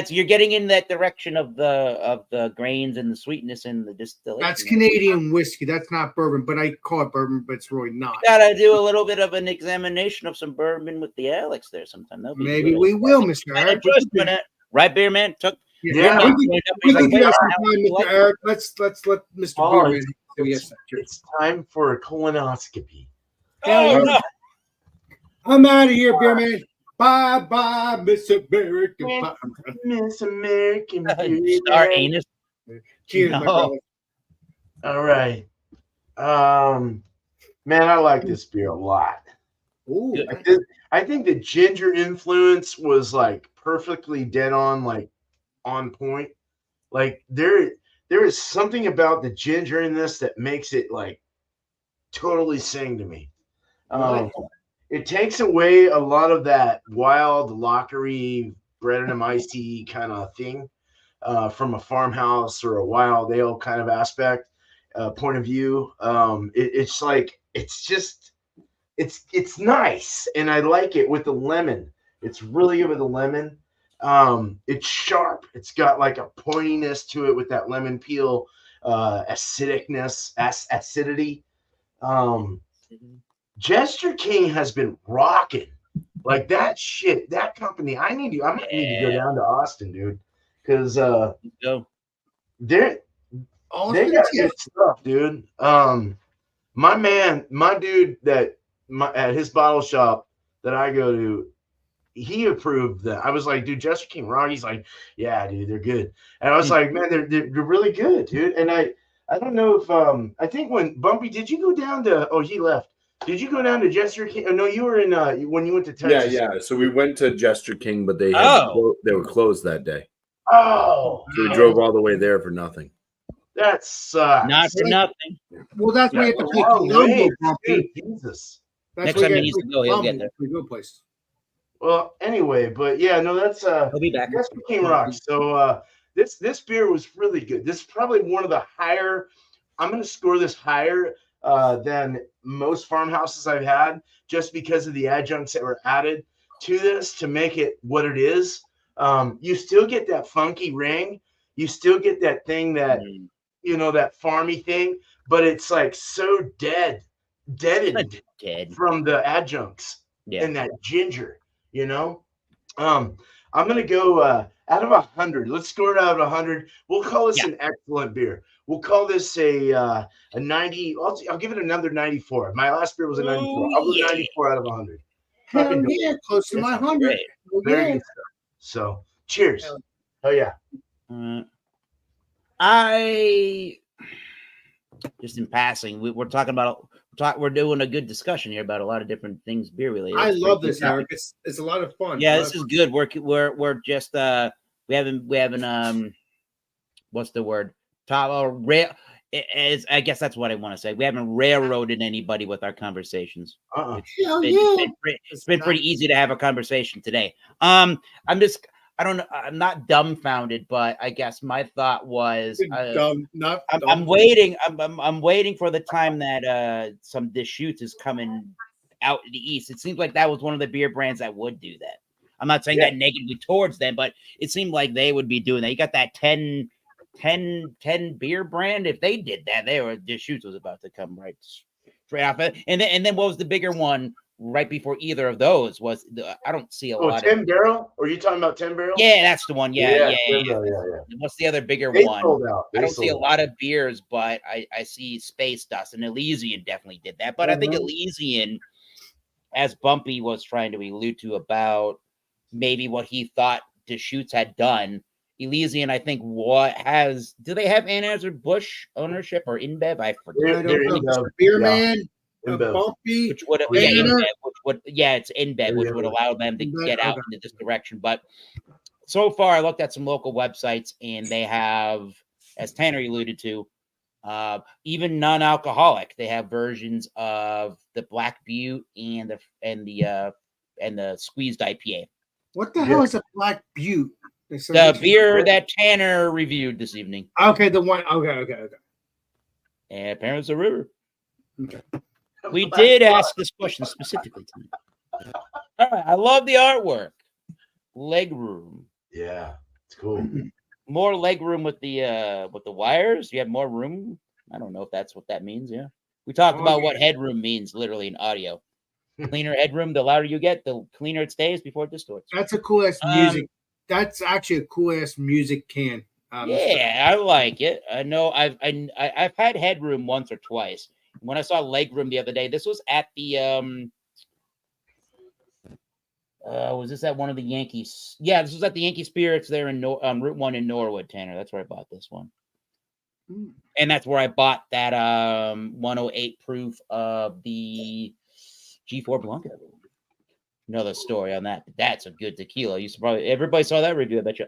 Speaker 1: You're getting in that direction of the grains and the sweetness and the distillation.
Speaker 3: That's Canadian whiskey. That's not bourbon, but I call it bourbon, but it's really not.
Speaker 1: Gotta do a little bit of an examination of some bourbon with the Alex there sometime.
Speaker 3: Maybe we will, Mr. Eric.
Speaker 1: Right, beer man.
Speaker 3: Yeah, we can do that sometime, Mr. Eric. Let's let Mr. Beerman do yes.
Speaker 2: It's time for a colonoscopy.
Speaker 1: Oh, no.
Speaker 3: I'm out of here, Beerman. Bye bye, Miss American.
Speaker 2: Miss American.
Speaker 1: Star anus.
Speaker 3: Cheers, my brother.
Speaker 2: All right. Man, I like this beer a lot.
Speaker 3: Ooh.
Speaker 2: I think the ginger influence was like perfectly dead on, like on point. Like there is something about the ginger in this that makes it like totally sing to me. It takes away a lot of that wild lockery bread and icy kind of thing from a farmhouse or a wild ale kind of aspect point of view. It's like it's nice, and I like it with the lemon. It's really good with the lemon. It's sharp. It's got like a pointiness to it with that lemon peel, acidity. Jester King has been rocking like that shit. That company, I might need to go down to Austin, dude, because
Speaker 3: All
Speaker 2: They
Speaker 3: for
Speaker 2: got
Speaker 3: the
Speaker 2: good
Speaker 3: tip.
Speaker 2: stuff, dude. My dude at his bottle shop that I go to, he approved that. I was like, dude, Jester King Rock. He's like, yeah, dude, they're good. And I was like, man, they're really good, dude. And I don't know if I think when Bumpy, did you go down to? Oh, he left. Did you go down to Jester King? Oh, no, you were in when you went to Texas.
Speaker 5: Yeah. So we went to Jester King, but they were closed that day.
Speaker 2: Oh,
Speaker 5: So we drove all the way there for nothing.
Speaker 2: that sucks.
Speaker 1: Not for nothing.
Speaker 3: Well, that's why you have to play
Speaker 2: Long
Speaker 3: Colombo,
Speaker 2: ways,
Speaker 3: Bumpy.
Speaker 2: dude, Jesus.
Speaker 3: That's
Speaker 1: Next
Speaker 3: why
Speaker 1: time
Speaker 3: you
Speaker 1: he needs to go, he'll get there.
Speaker 3: We go places.
Speaker 2: Well, anyway, but yeah, no, that's
Speaker 1: He'll be back.
Speaker 2: Jester King Rock. So this beer was really good. This is probably one of the higher. I'm going to score this higher than most farmhouses I've had, just because of the adjuncts that were added to this to make it what it is. You still get that funky ring. You still get that thing that that farmy thing, but it's like so deadened from the adjuncts and that ginger. I'm gonna go out of 100. Let's score it out of 100. We'll call this an excellent beer. We'll call this a 90. I'll give it another 94. My last beer was a 94. I'll go 94 out of 100.
Speaker 3: Hell yeah, close to my 100.
Speaker 2: Very good stuff. So cheers. Oh yeah.
Speaker 1: I just in passing, we're talking about we're doing a good discussion here about a lot of different things beer related.
Speaker 3: I love this, Eric. It's a lot of fun.
Speaker 1: Yeah, this is good. We're just we haven't what's the word? I guess that's what I want to say. We haven't railroaded anybody with our conversations. It's been pretty easy to have a conversation today. I'm not dumbfounded, but I guess my thought was I'm waiting. I'm waiting for the time that some Deschutes is coming out in the East. It seems like that was one of the beer brands that would do that. I'm not saying that negatively towards them, but it seemed like they would be doing that. You got that 10 beer brand. If they did that, Deschutes was about to come right straight off it. And then what was the bigger one right before either of those was I don't see a lot
Speaker 2: 10 Barrel? Or are you talking about 10 Barrel?
Speaker 1: Yeah, that's the one. Yeah. What's the other bigger one? I don't see a lot of beers, but I see Space Dust, and Elysian definitely did that. But I think Elysian, as Bumpy was trying to allude to about maybe what he thought Deschutes had done, Elysian, I think, do they have Anheuser-Busch ownership or InBev? I forget.
Speaker 3: Beerman, Bumpy,
Speaker 1: it's InBev, which would allow them to get out into this direction. But so far, I looked at some local websites, and they have, as Tanner alluded to, even non-alcoholic. They have versions of the Black Butte and the squeezed IPA.
Speaker 3: What the hell is a Black Butte?
Speaker 1: The beer that Tanner reviewed this evening.
Speaker 3: Okay, the one. Okay.
Speaker 1: And apparently it's a river. Okay. We did ask this question specifically tonight. All right, I love the artwork. Leg room.
Speaker 2: Yeah, it's cool.
Speaker 1: More leg room with the wires. You have more room. I don't know if that's what that means. Yeah, we talked about what headroom means literally in audio. Cleaner headroom, the louder you get, the cleaner it stays before it distorts.
Speaker 3: That's a cool ass music. That's actually a cool ass music can.
Speaker 1: I like it. I know I've had headroom once or twice. When I saw legroom the other day, this was at the was this at one of the Yankees? Yeah, this was at the Yankee Spirits there in Route 1 in Norwood, Tanner. That's where I bought this one. And that's where I bought that 108 proof of the G4 Blanca. Another story on that. That's a good tequila. Everybody saw that review, I bet you.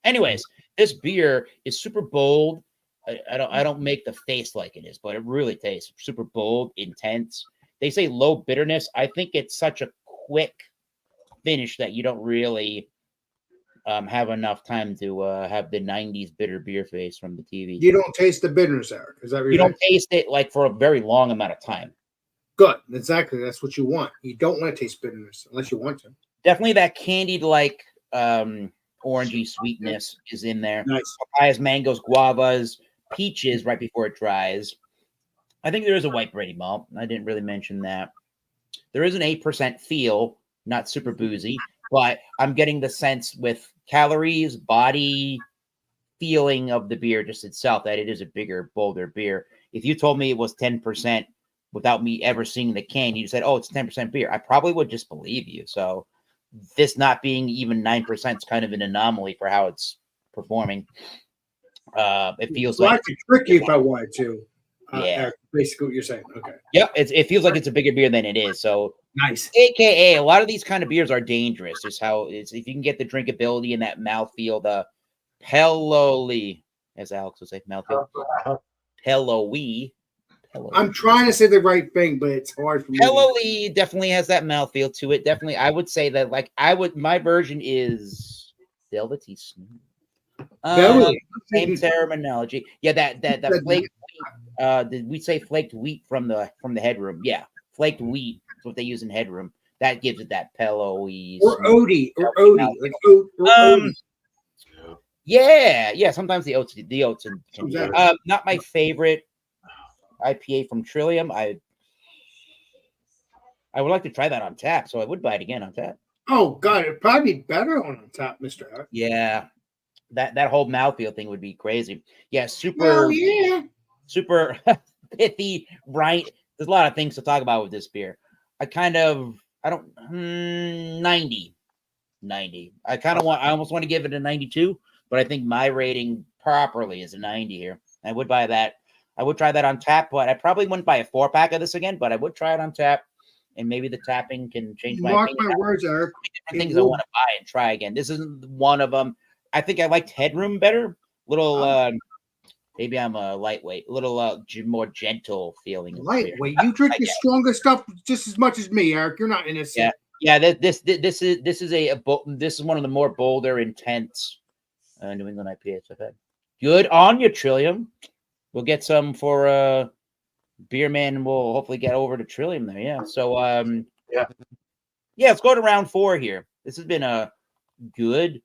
Speaker 1: Anyways, this beer is super bold. I don't make the face like it is, but it really tastes super bold, intense. They say low bitterness. I think it's such a quick finish that you don't really have enough time to have the 90s bitter beer face from the TV.
Speaker 3: You don't taste the bitterness, Eric. Is that what
Speaker 1: you don't taste it like for a very long amount of time.
Speaker 3: Good. Exactly. That's what you want. You don't want to taste bitterness unless you want to.
Speaker 1: Definitely that candied like orangey sweetness is in there.
Speaker 3: Nice.
Speaker 1: Papayas, mangoes, guavas, peaches right before it dries. I think there is a white brandy malt. I didn't really mention that. There is an 8% feel, not super boozy, but I'm getting the sense with calories, body, feeling of the beer just itself that it is a bigger, bolder beer. If you told me it was 10% without me ever seeing the can, you said, "Oh, it's 10% beer," I probably would just believe you. So this not being even 9% is kind of an anomaly for how it's performing. It feels
Speaker 3: Well,
Speaker 1: like
Speaker 3: I could trick you if I wanted to.
Speaker 1: Yeah.
Speaker 3: Eric, basically what you're saying. Okay.
Speaker 1: Yep, it feels like it's a bigger beer than it is. So,
Speaker 3: Nice.
Speaker 1: AKA, a lot of these kind of beers are dangerous. Is how it's if you can get the drinkability and that mouthfeel, the pillowy, as Alex would say, mouthfeel, pillowy.
Speaker 3: I'm trying to say the right thing, but it's hard for me.
Speaker 1: Pillowy definitely has that mouthfeel to it. Definitely, I would say that. Like, my version is velvety smooth. Same terminology. Yeah, that flaked wheat. Did we say flaked wheat from the headroom? Yeah, flaked wheat is what they use in headroom. That gives it that pillowy.
Speaker 3: Or Odie. Like Odie.
Speaker 1: Yeah. Sometimes the oats.
Speaker 3: Exactly.
Speaker 1: Not my favorite IPA from Trillium. I would like to try that on tap, so I would buy it again on tap.
Speaker 3: Oh God, it'd probably be better on top, Mr. Eric.
Speaker 1: Yeah. That whole mouthfeel thing would be crazy. Yeah, super.
Speaker 3: Oh yeah.
Speaker 1: Super pithy, right? There's a lot of things to talk about with this beer. I don't 90. I almost want to give it a 92, but I think my rating properly is a 90 here. I would buy that. I would try that on tap, but I probably wouldn't buy a 4-pack of this again, but I would try it on tap, and maybe the tapping can change my
Speaker 3: Mark
Speaker 1: opinion.
Speaker 3: my words, Eric.
Speaker 1: Different things I want to buy and try again. This isn't one of them. I think I liked Headroom better. Maybe I'm a lightweight, a little more gentle feeling.
Speaker 3: Lightweight. You drink the stronger stuff just as much as me, Eric. You're not innocent.
Speaker 1: Yeah. This is one of the more bolder, intense New England IPAs I've had. Good on you, Trillium. We'll get some for Beer Man, and we'll hopefully get over to Trillium there. Yeah. So let's go to round 4 here. This has been a good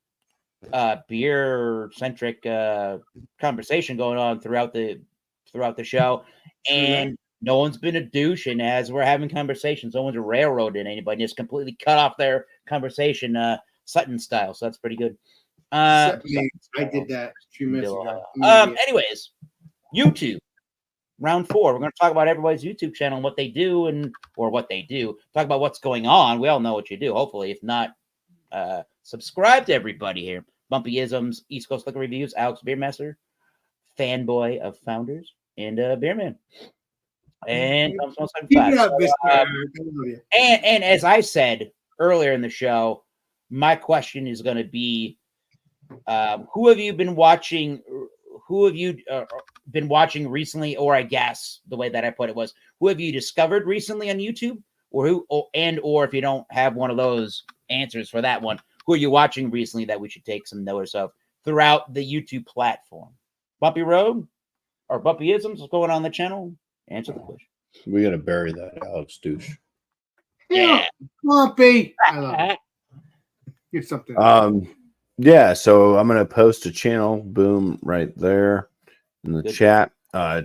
Speaker 1: beer centric conversation going on throughout the show, and no one's been a douche, and as we're having conversations, no one's railroading anybody, just completely cut off their conversation Sutton style, so that's pretty good.
Speaker 3: I did that a few minutes ago.
Speaker 1: Anyways, YouTube round 4, we're going to talk about everybody's YouTube channel and what they do talk about what's going on. We all know what you do, hopefully. If not, subscribe to everybody here. Bumpy Isms, East Coast Liquor Reviews, Alex Beermaster, fanboy of Founders, and Beerman. And and as I said earlier in the show, my question is going to be, who have you been watching? Who have you been watching recently? Or I guess the way that I put it was, who have you discovered recently on YouTube? Or if you don't have one of those answers for that one, who are you watching recently that we should take some notice of throughout the YouTube platform? Bumpy Road or Bumpy Isms, what's going on the channel? Answer the question.
Speaker 5: We got to bury that, Alex douche.
Speaker 1: Yeah.
Speaker 3: Bumpy. I love it. Here's something.
Speaker 5: Yeah, so I'm going to post a channel, boom, right there in the chat.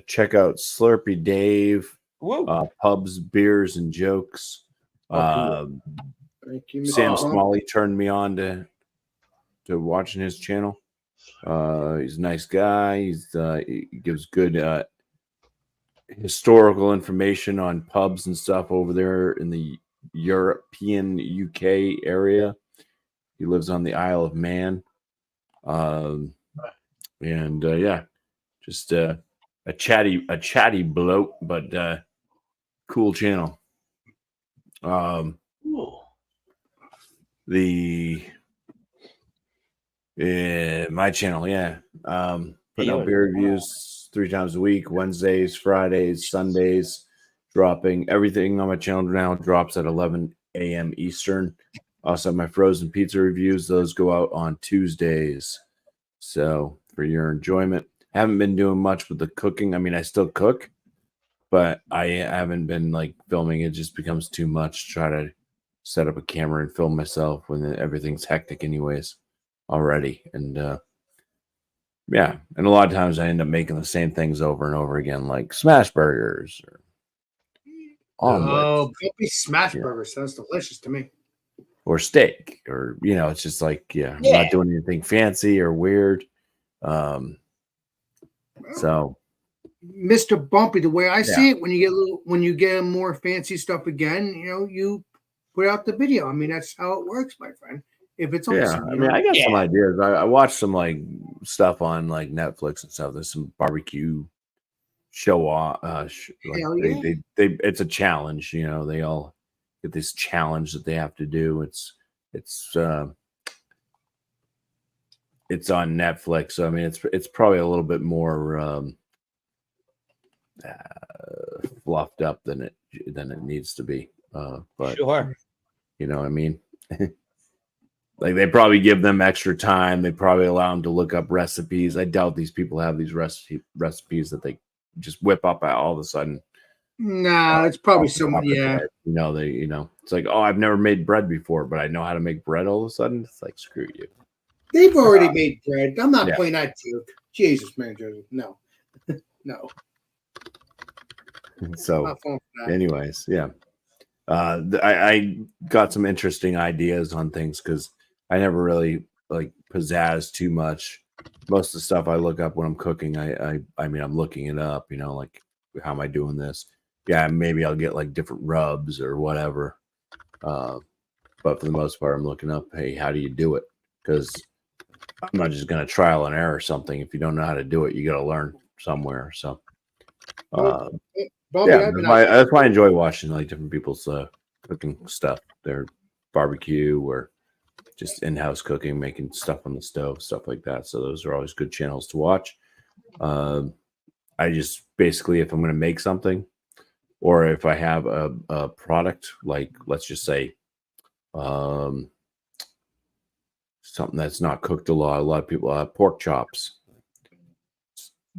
Speaker 5: Check out Slurpy Dave, Pubs, Beers, and Jokes.
Speaker 3: Thank you,
Speaker 5: Sam Smalley turned me on to watching his channel. He's a nice guy. He gives good historical information on pubs and stuff over there in the European UK area. He lives on the Isle of Man. Just a chatty bloke, but cool channel. My channel, putting out beer reviews 3 times a week, Wednesdays, Fridays, Sundays, dropping everything on my channel now drops at 11 a.m. Eastern. Also, my frozen pizza reviews, those go out on Tuesdays. So for your enjoyment, haven't been doing much with the cooking. I mean, I still cook, but I haven't been like filming. It just becomes too much to try to set up a camera and film myself when everything's hectic anyways already. And and a lot of times I end up making the same things over and over again, like smash burgers or omelets.
Speaker 3: Bumpy smash burger sounds delicious to me.
Speaker 5: Or steak, or it's just like I'm not doing anything fancy or weird. So
Speaker 3: Mr. Bumpy, the way I see it, when you get more fancy stuff again, you put out the video. I mean, that's how it works, my friend. If it's awesome,
Speaker 5: I mean, I got some ideas. I watched some like stuff on like Netflix and stuff. There's some barbecue show off.
Speaker 3: Hell yeah.
Speaker 5: They it's a challenge. They all get this challenge that they have to do. It's on Netflix. So I mean, it's probably a little bit more fluffed up than it needs to be. But
Speaker 1: Sure.
Speaker 5: you know what I mean? Like they probably give them extra time. They probably allow them to look up recipes. I doubt these people have these recipes that they just whip up all of a sudden.
Speaker 3: Nah, it's probably someone. Yeah.
Speaker 5: It's like, oh, I've never made bread before, but I know how to make bread all of a sudden. It's like, screw you.
Speaker 3: They've already made bread. I'm not playing that joke. Jesus, man, Joseph. No. No.
Speaker 5: So, anyways, yeah. I got some interesting ideas on things because I never really like pizzazz too much. Most of the stuff I look up when I'm cooking, I mean, I'm looking it up, like how am I doing this? Yeah, maybe I'll get like different rubs or whatever. But for the most part, I'm looking up, hey, how do you do it? Because I'm not just going to trial and error something. If you don't know how to do it, you got to learn somewhere. So, that's why I enjoy watching like different people's cooking stuff, their barbecue or just in-house cooking, making stuff on the stove, stuff like that. So those are always good channels to watch. I just basically, if I'm going to make something, or if I have a product, like let's just say something that's not cooked a lot of people have pork chops.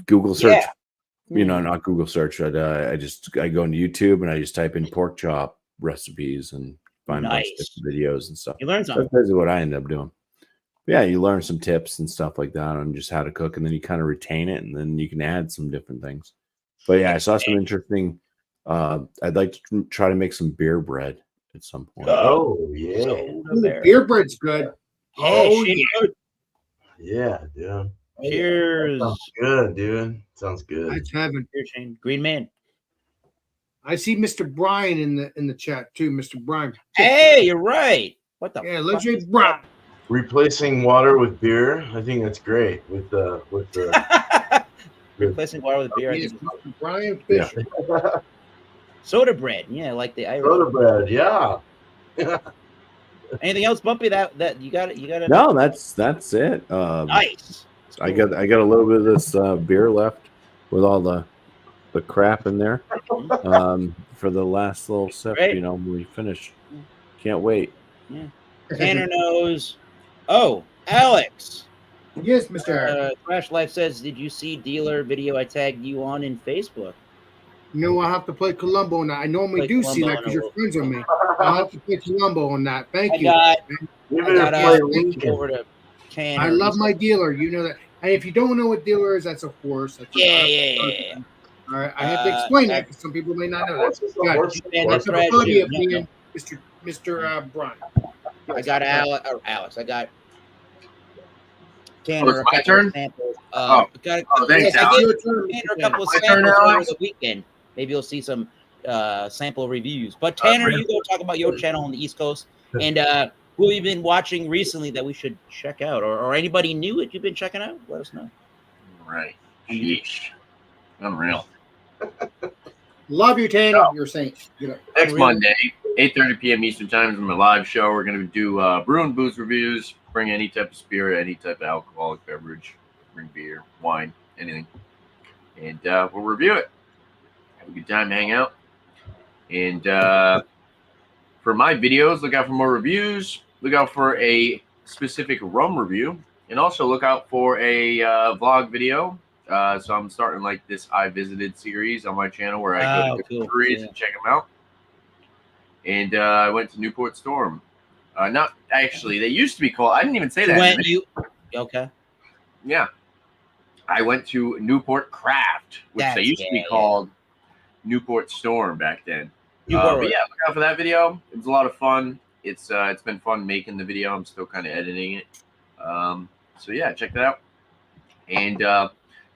Speaker 5: Google search. Not Google search. I go into YouTube and I just type in pork chop recipes and find a bunch of different videos and stuff.
Speaker 1: You learn something.
Speaker 5: That's basically what I end up doing. Yeah, you learn some tips and stuff like that on just how to cook, and then you kind of retain it, and then you can add some different things. But yeah, I saw some interesting. I'd like to try to make some beer bread at some point.
Speaker 2: Oh yeah,
Speaker 3: beer bread's good.
Speaker 2: Yeah, dude.
Speaker 1: Cheers.
Speaker 2: Sounds good, dude. Sounds good.
Speaker 3: That's heaven.
Speaker 1: Cheers, Shane. Green man.
Speaker 3: I see Mr. Brian in the chat too. Mr. Brian.
Speaker 1: Hey, you're right. What the?
Speaker 3: Yeah, legendary Brian.
Speaker 2: Replacing water with beer. I think that's great. With the
Speaker 1: replacing water with beer.
Speaker 3: Yes, Mr. Brian Fisher.
Speaker 2: Yeah.
Speaker 1: Soda bread. Yeah, like the Irish.
Speaker 2: Soda bread. Yeah.
Speaker 1: Anything else, Bumpy? That you got it. You got it.
Speaker 5: No, that's it.
Speaker 1: Nice.
Speaker 5: I got a little bit of this beer left with all the crap in there for the last little sip.
Speaker 1: Great.
Speaker 5: When we finish. Can't wait.
Speaker 1: Yeah. Tanner knows. Oh, Alex.
Speaker 3: Yes, Mr.
Speaker 1: Crash Life says, did you see dealer video I tagged you on in Facebook?
Speaker 3: No, I have to play Columbo now. I normally do see that because you're friends with me. I'll have to play Columbo on that. Thank you.
Speaker 1: I got over to Tanner.
Speaker 3: I love my dealer. You know that. And if you don't know what dealer is, that's a horse. That's
Speaker 1: yeah.
Speaker 3: All right, I have to explain that because some people may not know that.
Speaker 1: That's right.
Speaker 3: Mr. Brian.
Speaker 1: I got Alex. I got Tanner.
Speaker 4: My turn.
Speaker 1: Thanks,
Speaker 4: Alex.
Speaker 1: Tanner a couple of samples over the weekend. Maybe you'll see some sample reviews. But Tanner, you go talk about your channel on the East Coast and who you've been watching recently that we should check out, or anybody new that you've been checking out. Let us know.
Speaker 4: Right. Sheesh. Unreal.
Speaker 3: Love you, Tanner. You're saying
Speaker 4: next Monday, 8:30 p.m. Eastern Time is my live show. We're going to do brew and booze reviews. Bring any type of spirit, any type of alcoholic beverage. Bring beer, wine, anything, and we'll review it. Have a good time, hang out, and for my videos, look out for more reviews. Look out for a specific rum review, and also look out for a vlog video. So I'm starting like this I Visited series on my channel where I go to different breweries and check them out. And I went to Newport Storm. Not actually, they used to be called. I didn't even say that.
Speaker 1: Okay?
Speaker 4: Yeah, I went to Newport Craft, which they used to be called Newport Storm back then. But yeah, look out for that video. It was a lot of fun. It's been fun making the video. I'm still kind of editing it. So yeah, check that out. And shout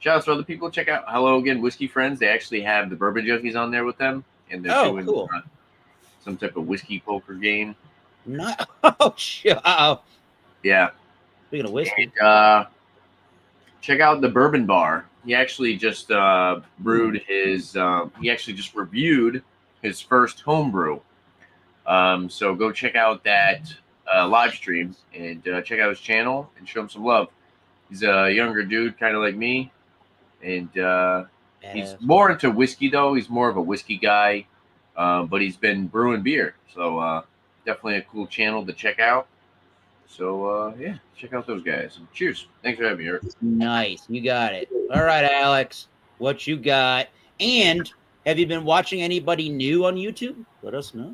Speaker 4: out to other people. Check out Hello Again Whiskey Friends. They actually have the Bourbon Junkies on there with them, and they're doing
Speaker 1: cool.
Speaker 4: Some type of whiskey poker game.
Speaker 1: Not oh shit.
Speaker 4: Yeah.
Speaker 1: Speaking of whiskey,
Speaker 4: and, check out the Bourbon Bar. He actually just brewed his. He actually just reviewed his first homebrew. So go check out that live stream and check out his channel and show him some love. He's a younger dude, kind of like me, and he's more into whiskey though. He's more of a whiskey guy, but he's been brewing beer. So definitely a cool channel to check out. So yeah, check out those guys. And cheers. Thanks for having me, Eric.
Speaker 1: nice. You got it. All right, Alex, what you got? And have you been watching anybody new on YouTube? Let us know.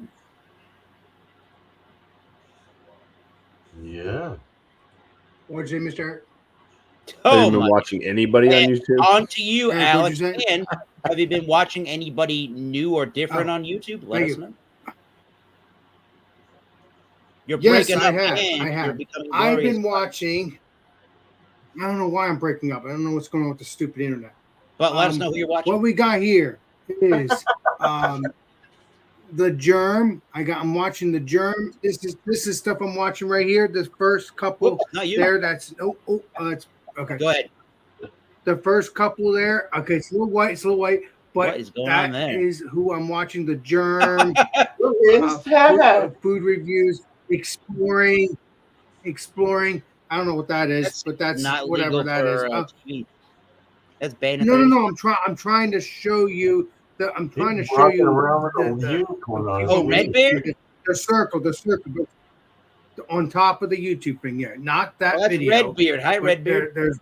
Speaker 2: Yeah.
Speaker 3: What'd you say, Mr.
Speaker 5: Have you been
Speaker 1: my-
Speaker 5: watching anybody on YouTube?
Speaker 1: On to you,
Speaker 3: Eric, what'd
Speaker 1: Alex.
Speaker 3: you say?
Speaker 1: And have you been watching anybody new or different on YouTube? Let
Speaker 3: thank
Speaker 1: us
Speaker 3: you.
Speaker 1: know. You're
Speaker 3: Yes,
Speaker 1: breaking
Speaker 3: I
Speaker 1: up.
Speaker 3: have.
Speaker 1: and
Speaker 3: I
Speaker 1: you're
Speaker 3: have.
Speaker 1: becoming
Speaker 3: I've
Speaker 1: glorious.
Speaker 3: been watching. I don't know why I'm breaking up. I don't know what's going on with the stupid internet.
Speaker 1: But let us know who you're watching.
Speaker 3: What we got here is the Germ. I'm watching the Germ. This is stuff I'm watching right here. The first couple
Speaker 1: Whoops, not you.
Speaker 3: there. That's it's okay.
Speaker 1: Go ahead.
Speaker 3: The first couple there. Okay, it's a little white. But
Speaker 1: What is going on
Speaker 3: that
Speaker 1: there?
Speaker 3: is who I'm watching. The Germ.
Speaker 2: Who is that?
Speaker 3: Food reviews, exploring. I don't know what that is, but that's
Speaker 1: not
Speaker 3: whatever
Speaker 1: legal
Speaker 3: that is.
Speaker 1: for TV. That's banned.
Speaker 3: No. I'm trying to show you that. I'm trying to show you
Speaker 1: Oh, Redbeard?
Speaker 3: the circle on top of the YouTube thing. Yeah, not that
Speaker 1: Oh, that's
Speaker 3: video.
Speaker 1: Redbeard. Hi,
Speaker 3: but
Speaker 1: Redbeard.
Speaker 3: There's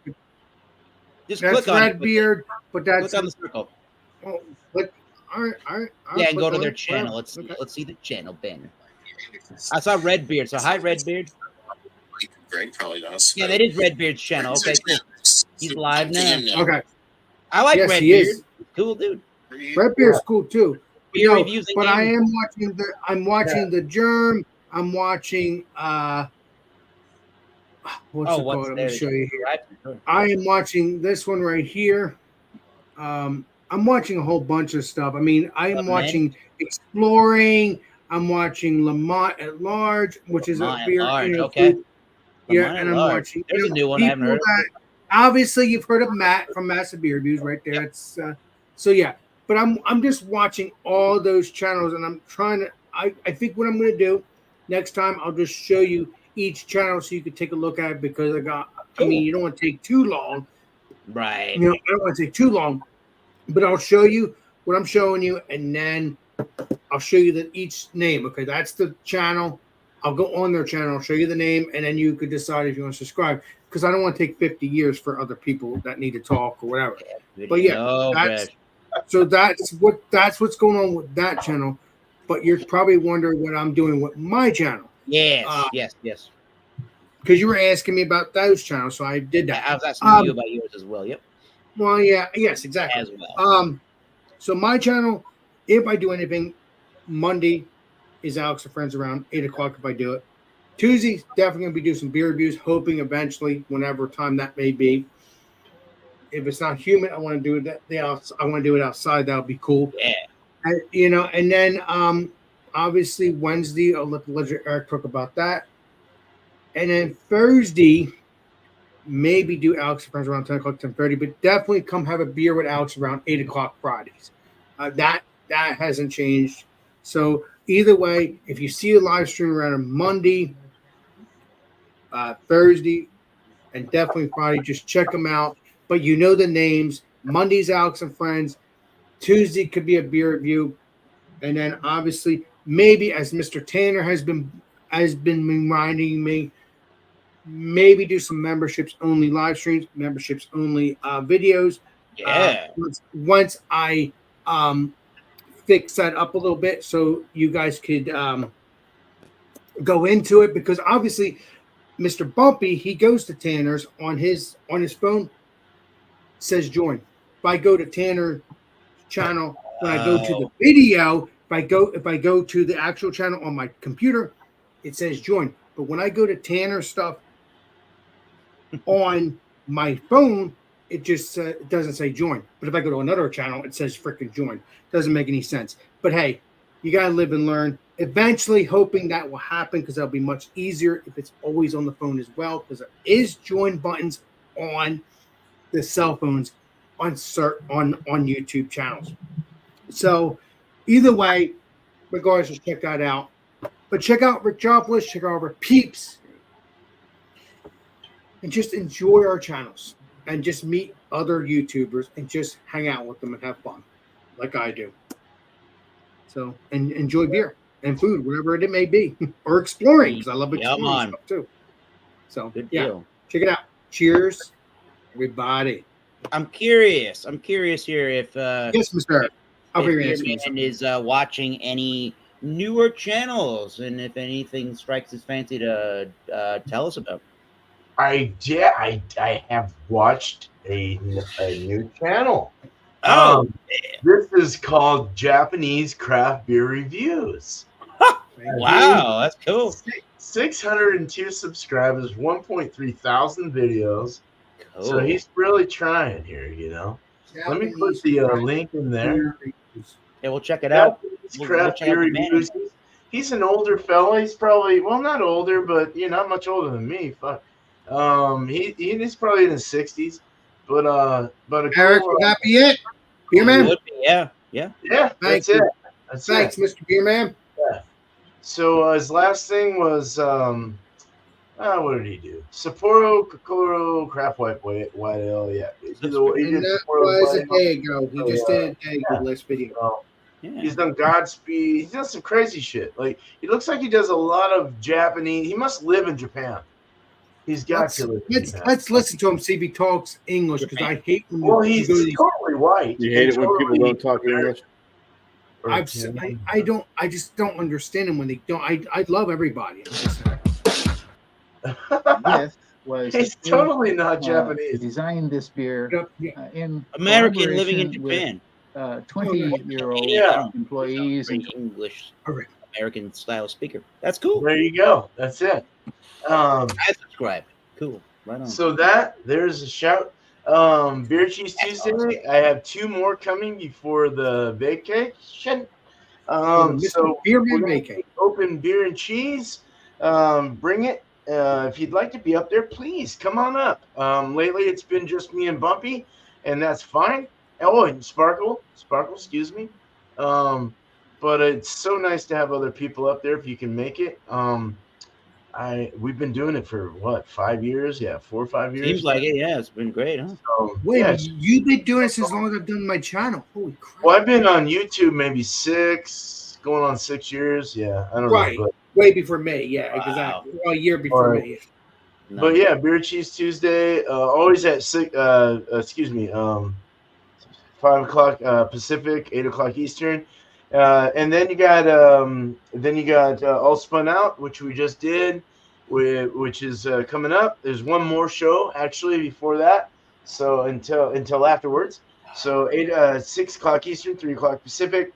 Speaker 1: Just
Speaker 3: that's
Speaker 1: click on it.
Speaker 3: Redbeard, but that's
Speaker 1: Click on the circle.
Speaker 3: oh, but all right.
Speaker 1: Yeah, and
Speaker 3: click
Speaker 1: go to
Speaker 3: on
Speaker 1: their
Speaker 3: it,
Speaker 1: channel.
Speaker 3: whatever.
Speaker 1: Let's see the channel banner. I saw Redbeard. So hi, Redbeard.
Speaker 9: Greg probably does.
Speaker 1: Yeah, that is Redbeard's channel. Okay, cool. He's live now.
Speaker 3: Okay.
Speaker 1: I like
Speaker 3: Yes, he
Speaker 1: Redbeard.
Speaker 3: is.
Speaker 1: Cool dude.
Speaker 3: Redbeard's cool too.
Speaker 1: Beer
Speaker 3: No,
Speaker 1: reviews and
Speaker 3: but I
Speaker 1: gaming.
Speaker 3: am watching the Germ. I'm watching what's it called? Let me show you here. I am watching this one right here. I'm watching a whole bunch of stuff. I mean, I am watching Exploring. I'm watching Lamont at Large, which is
Speaker 1: Lamont
Speaker 3: a
Speaker 1: at
Speaker 3: beer.
Speaker 1: Large, okay.
Speaker 3: Yeah,
Speaker 1: Lamont at
Speaker 3: and I'm
Speaker 1: Large.
Speaker 3: watching.
Speaker 1: There's a new one I haven't heard of.
Speaker 3: that- Obviously, you've heard of Matt from Massive Beer Reviews, right there.
Speaker 1: Yep.
Speaker 3: It's so yeah. But I'm just watching all those channels, and I'm trying to. I think what I'm going to do next time, I'll just show you each channel so you can take a look at it, because I mean, you don't want to take too long.
Speaker 1: Right.
Speaker 3: You know, I don't want to take too long, but I'll show you what I'm showing you, and then I'll show you each name. Okay, that's the channel. I'll go on their channel, I'll show you the name, and then you could decide if you want to subscribe. Because I don't want to take 50 years for other people that need to talk or whatever. But yeah, so that's what's going on with that channel. But you're probably wondering what I'm doing with my channel.
Speaker 1: Yes. Yes.
Speaker 3: Because you were asking me about those channels, so I did that.
Speaker 1: I was asking you about yours as well. Yep.
Speaker 3: Well, yeah, yes, exactly.
Speaker 1: As well.
Speaker 3: So my channel, if I do anything, Monday is Alex and Friends around 8 o'clock if I do it. Tuesday, definitely gonna be doing some beer reviews, hoping eventually, whenever time that may be. If it's not humid, I want to do it. I want to do it outside. That'll be cool.
Speaker 1: Yeah.
Speaker 3: And then obviously Wednesday, I'll let the legend Eric talk about that. And then Thursday, maybe do Alex and Friends around 10 o'clock, 10:30, but definitely come have a beer with Alex around 8 o'clock Fridays. That hasn't changed. So either way, if you see a live stream around a Monday, Thursday, and definitely Friday, just check them out. But you know the names. Monday's Alex and Friends. Tuesday could be a beer review. And then obviously, maybe as Mr. Tanner has been reminding me, maybe do some memberships only live streams, memberships only videos.
Speaker 1: Yeah.
Speaker 3: Once I fix that up a little bit so you guys could go into it, because obviously Mr. Bumpy, he goes to Tanner's on his phone, says join. If I go to Tanner's channel, when I go to the video, if I go to the actual channel on my computer, it says join. But when I go to Tanner's stuff on my phone, it just it doesn't say join. But if I go to another channel, it says freaking join. Doesn't make any sense. But hey, you gotta live and learn. Eventually, hoping that will happen because that'll be much easier if it's always on the phone as well. Because there is join buttons on the cell phones on YouTube channels. So either way, regardless, just check that out. But check out Rick Joplin, check out our peeps, and just enjoy our channels and just meet other YouTubers and just hang out with them and have fun, like I do. So, and enjoy beer and food, whatever it may be, or exploring, because I love exploring stuff too. So,
Speaker 1: Good
Speaker 3: yeah,
Speaker 1: deal.
Speaker 3: check it out. Cheers, everybody.
Speaker 1: I'm curious here if
Speaker 3: Yes, Mr. I'll be
Speaker 1: Beerman is watching any newer channels, and if anything strikes his fancy to tell us about.
Speaker 2: I have watched a new channel.
Speaker 1: Oh,
Speaker 2: this is called Japanese Craft Beer Reviews.
Speaker 1: Wow, that's cool.
Speaker 2: 602 subscribers, 1.3 thousand videos.
Speaker 1: Cool.
Speaker 2: So he's really trying here, you know. Let me put the link in there.
Speaker 1: Yeah, we'll check it out.
Speaker 2: Craft Beer Reviews. He's an older fella. He's probably, well, not older, but not much older than me. Fuck. He's probably in his 60s. But
Speaker 3: Eric, would that be it? Beerman?
Speaker 1: Yeah.
Speaker 2: Yeah, that's it.
Speaker 3: Thanks, Mr. Beerman.
Speaker 2: Yeah. So his last thing was what did he do? Sapporo Kokoro Craft White Ale. Yeah.
Speaker 3: And that was a day ago. He just did a day ago last video.
Speaker 2: He's done Godspeed. He's done some crazy shit. Like, he looks like he does a lot of Japanese. He must live in Japan. He's got to live in Japan.
Speaker 3: Let's listen to him see if he talks English, because I hate when
Speaker 2: he's totally white.
Speaker 5: You hate it when people don't talk English?
Speaker 3: I just don't understand him when they don't. I love everybody.
Speaker 10: This was
Speaker 2: He's totally not Japanese.
Speaker 10: Designed this beer in
Speaker 1: American living in
Speaker 10: collaboration
Speaker 1: Japan.
Speaker 10: with 20-year-old employees and
Speaker 1: English American style speaker. That's cool.
Speaker 2: There you go. That's it.
Speaker 1: I subscribe. Cool. Right on.
Speaker 2: So there's a shout. Beer Cheese Tuesday. I have 2 more coming before the vacation. So open beer and cheese. Bring it. If you'd like to be up there, please come on up. Lately it's been just me and Bumpy, and that's fine. Oh, and Sparkle, excuse me. But it's so nice to have other people up there if you can make it. We've been doing it for what, 5 years? Yeah, 4 or 5 years.
Speaker 1: Seems like it. Yeah, it's been great, huh?
Speaker 3: Wait, you've been doing this as long as I've done my channel. Holy crap!
Speaker 2: Well, I've been on YouTube maybe going on 6 years. Yeah, I don't know. But,
Speaker 3: way before me. Yeah, exactly. Well, a year before me.
Speaker 2: No. But yeah, Beer Cheese Tuesday, always at 5 o'clock Pacific, 8 o'clock Eastern. And then you got All Spun Out, which we just did, which is coming up. There's one more show actually before that, so until afterwards. So 6 o'clock Eastern, 3 o'clock Pacific.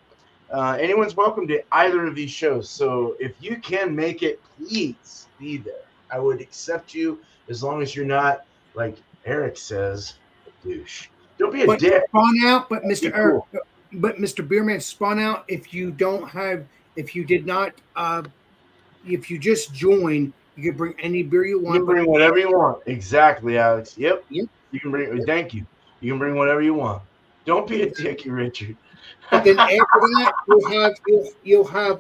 Speaker 2: Anyone's welcome to either of these shows. So if you can make it, please be there. I would accept you as long as you're not, like Eric says, a douche. Don't be a dick.
Speaker 3: Spawn out, but Mr. Eric. But Mr. Beerman, spawn out if you just join, you can bring any beer you want.
Speaker 2: You can bring whatever you want. Exactly, Alex. Yep. You can bring. Thank you. You can bring whatever you want. Don't be a dick, Richard.
Speaker 3: But then after that, you'll have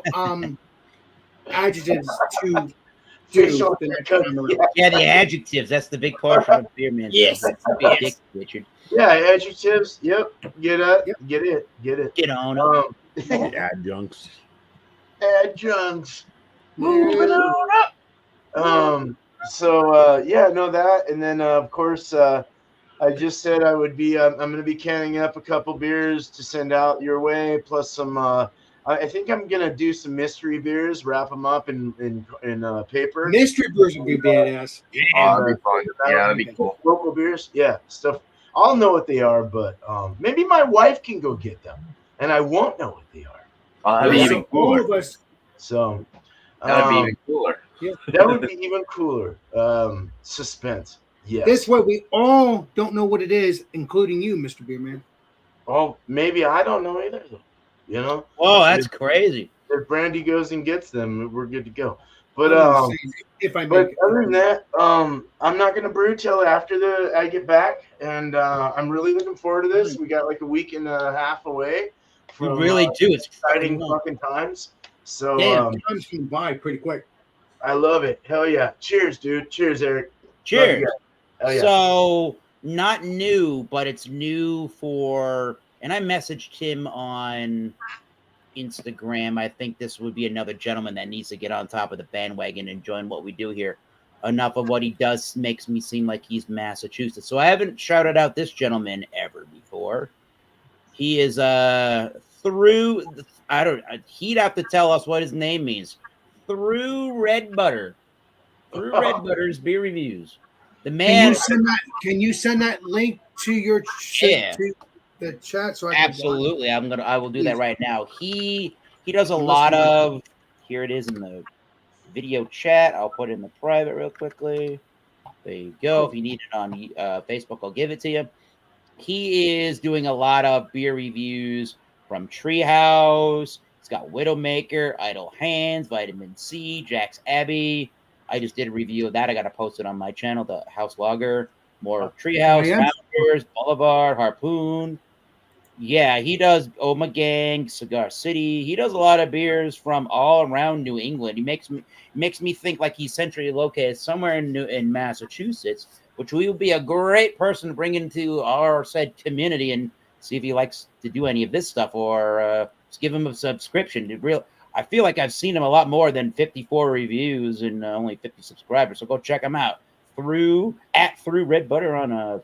Speaker 3: adjectives to do.
Speaker 1: Yeah, the adjectives. That's the big part for the Beerman.
Speaker 3: Yes.
Speaker 1: Big dick, Richard.
Speaker 2: Yeah, adjectives. Yep. Get it.
Speaker 1: Get on up.
Speaker 5: Adjuncts.
Speaker 2: Moving on up. That, and then of course I just said I would be. I'm going to be canning up a couple beers to send out your way, plus some. I think I'm going to do some mystery beers, wrap them up in paper.
Speaker 3: Mystery beers would be badass.
Speaker 4: That'd be fun. Yeah, that'd be cool.
Speaker 2: Local beers, yeah, stuff. I'll know what they are, but maybe my wife can go get them, and I won't know what they are.
Speaker 4: That'd be even cooler.
Speaker 3: All of us.
Speaker 4: So that'd be even cooler.
Speaker 2: That would be even cooler. Suspense. Yes.
Speaker 3: This way, we all don't know what it is, including you, Mr. Beerman.
Speaker 2: Oh, maybe I don't know either, though. You know?
Speaker 1: Oh, that's crazy.
Speaker 2: If Brandy goes and gets them, we're good to go. But
Speaker 3: I'm just saying, if I
Speaker 2: but
Speaker 3: make it.
Speaker 2: other than that, I'm not gonna brew till after I get back, and I'm really looking forward to this. We got like a week and a half away
Speaker 1: We
Speaker 2: from
Speaker 1: really do. It's
Speaker 2: exciting
Speaker 1: fucking
Speaker 2: fucking times. So
Speaker 3: Damn, time's going by pretty quick.
Speaker 2: I love it. Hell yeah! Cheers, dude. Cheers, Eric. Love you
Speaker 1: cheers.
Speaker 2: guys. Hell yeah.
Speaker 1: So not new, but it's new for. And I messaged him on Instagram. I think this would be another gentleman that needs to get on top of the bandwagon and join what we do here. Enough of what he does makes me seem like he's Massachusetts. So I haven't shouted out this gentleman ever before. He is through. I don't. He'd have to tell us what his name means. Through Red Butter. Through Red Butter's beer reviews. The man.
Speaker 3: Can you send that link to your to the chat so I can
Speaker 1: absolutely
Speaker 3: watch?
Speaker 1: I will do that right now. He does a lot of. Here it is in the video chat. I'll put it in the private real quickly. There you go. If you need it on Facebook, I'll give it to you. He is doing a lot of beer reviews from Treehouse. He's got Widowmaker, Idle Hands, Vitamin C, Jack's Abbey. I just did a review of that. I got to post it on my channel, the House Logger. More Treehouse, Founders, Boulevard, Harpoon. Yeah, he does Oma Gang, Cigar City. He does a lot of beers from all around New England. He makes me think like he's centrally located somewhere in Massachusetts, which will be a great person to bring into our said community and see if he likes to do any of this stuff or just give him a subscription. I feel like I've seen him a lot more than 54 reviews and only 50 subscribers. So go check him out through Red Butter on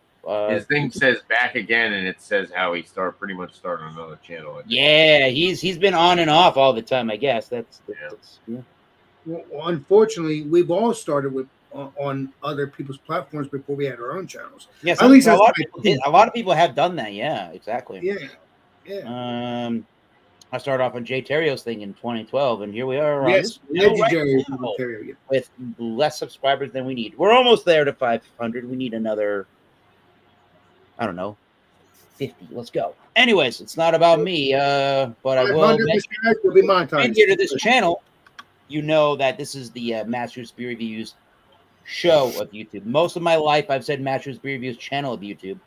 Speaker 4: his thing says back again, and it says how he pretty much started another channel.
Speaker 1: Yeah, he's been on and off all the time. I guess that's yeah.
Speaker 3: Well, unfortunately, we've all started with on other people's platforms before we had our own channels.
Speaker 1: Yes,
Speaker 3: at least
Speaker 1: a lot of people have done that. Yeah, exactly.
Speaker 3: Yeah.
Speaker 1: I started off on Jay Terrio's thing in 2012, and here we are.
Speaker 3: Yes, legendary
Speaker 1: with less subscribers than we need. We're almost there to 500. We need another, I don't know, 50. Let's go. Anyways, it's not about me, but I will mention,
Speaker 3: will be monetized.
Speaker 1: Here to this channel, you know that this is the Masters Beer Reviews show of YouTube. Most of my life, I've said Masters Beer Reviews channel of YouTube.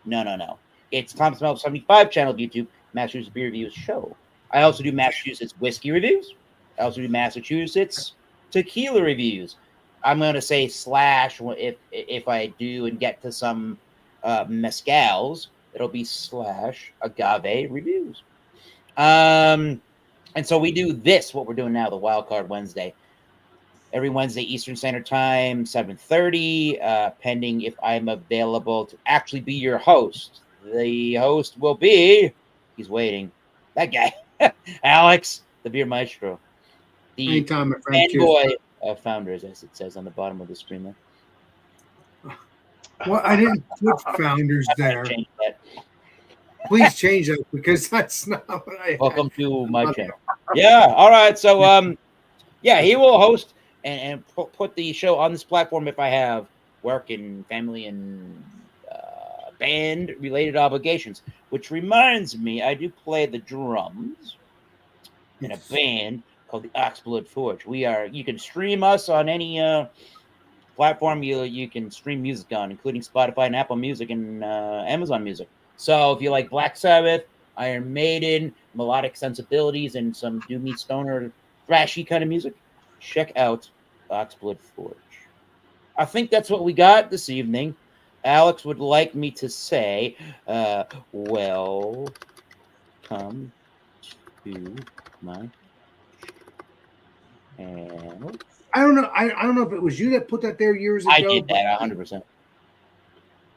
Speaker 1: No. It's Tom Smell 75 channel of YouTube, Masters Beer Reviews show. I also do Massachusetts whiskey reviews. I also do Massachusetts tequila reviews. I'm going to say / if I do and get to some mezcals, it'll be / agave reviews. And so we do this, what we're doing now, the Wild Card Wednesday. Every Wednesday, Eastern Standard Time, 7:30, pending if I'm available to actually be your host. The host will be, he's waiting, that guy, Alex, the Beer Maestro. The fanboy of Founders, as it says on the bottom of the screen there.
Speaker 3: Well, I didn't put Founders there. Please change that because that's not what I
Speaker 1: Welcome to my channel. Yeah, all right. So, yeah, he will host and put the show on this platform if I have work and family and band-related obligations. Which reminds me, I do play the drums in a band called the Oxblood Forge. You can stream us on any platform you can stream music on, including Spotify and Apple Music and Amazon Music. So if you like Black Sabbath, Iron Maiden, melodic sensibilities, and some doomy stoner thrashy kind of music, check out Oxblood Forge. I think that's what we got this evening. Alex would like me to say, welcome to my channel.
Speaker 3: I don't know. I don't know if it was you that put that there years ago.
Speaker 1: I did that 100%.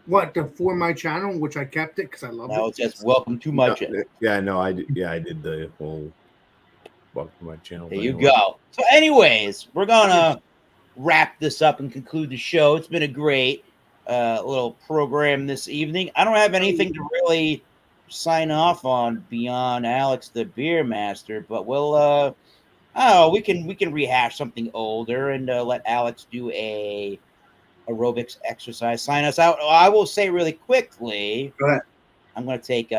Speaker 3: What, for my channel, which I kept it because I love it.
Speaker 1: Now it says welcome to my channel.
Speaker 5: Yeah, no, I did. Yeah, I did the whole welcome to my channel.
Speaker 1: There you go. So, anyways, we're gonna wrap this up and conclude the show. It's been a great little program this evening. I don't have anything to really sign off on beyond Alex the Beer Master, but we'll we can rehash something older and let Alex do a aerobics exercise. Sign us out. I will say really quickly.
Speaker 3: Go ahead.
Speaker 1: I'm going to take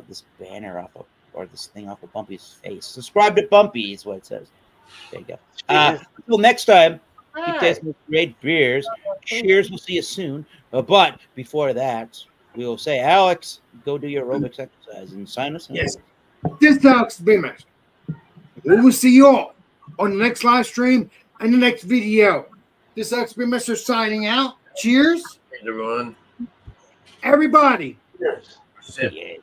Speaker 1: this banner off of, or this thing off of Bumpy's face. Subscribe to Bumpy is what it says. There you go. Until next time, keep tasting great beers. Cheers. We'll see you soon. But before that, we will say, Alex, go do your aerobics exercise and sign us out.
Speaker 3: Yes. This is Alex Beamish. We will see you all on the next live stream and the next video. This is Alex Beamish signing out. Cheers.
Speaker 4: Everyone.
Speaker 3: Everybody.
Speaker 2: Yes.
Speaker 1: Yeah.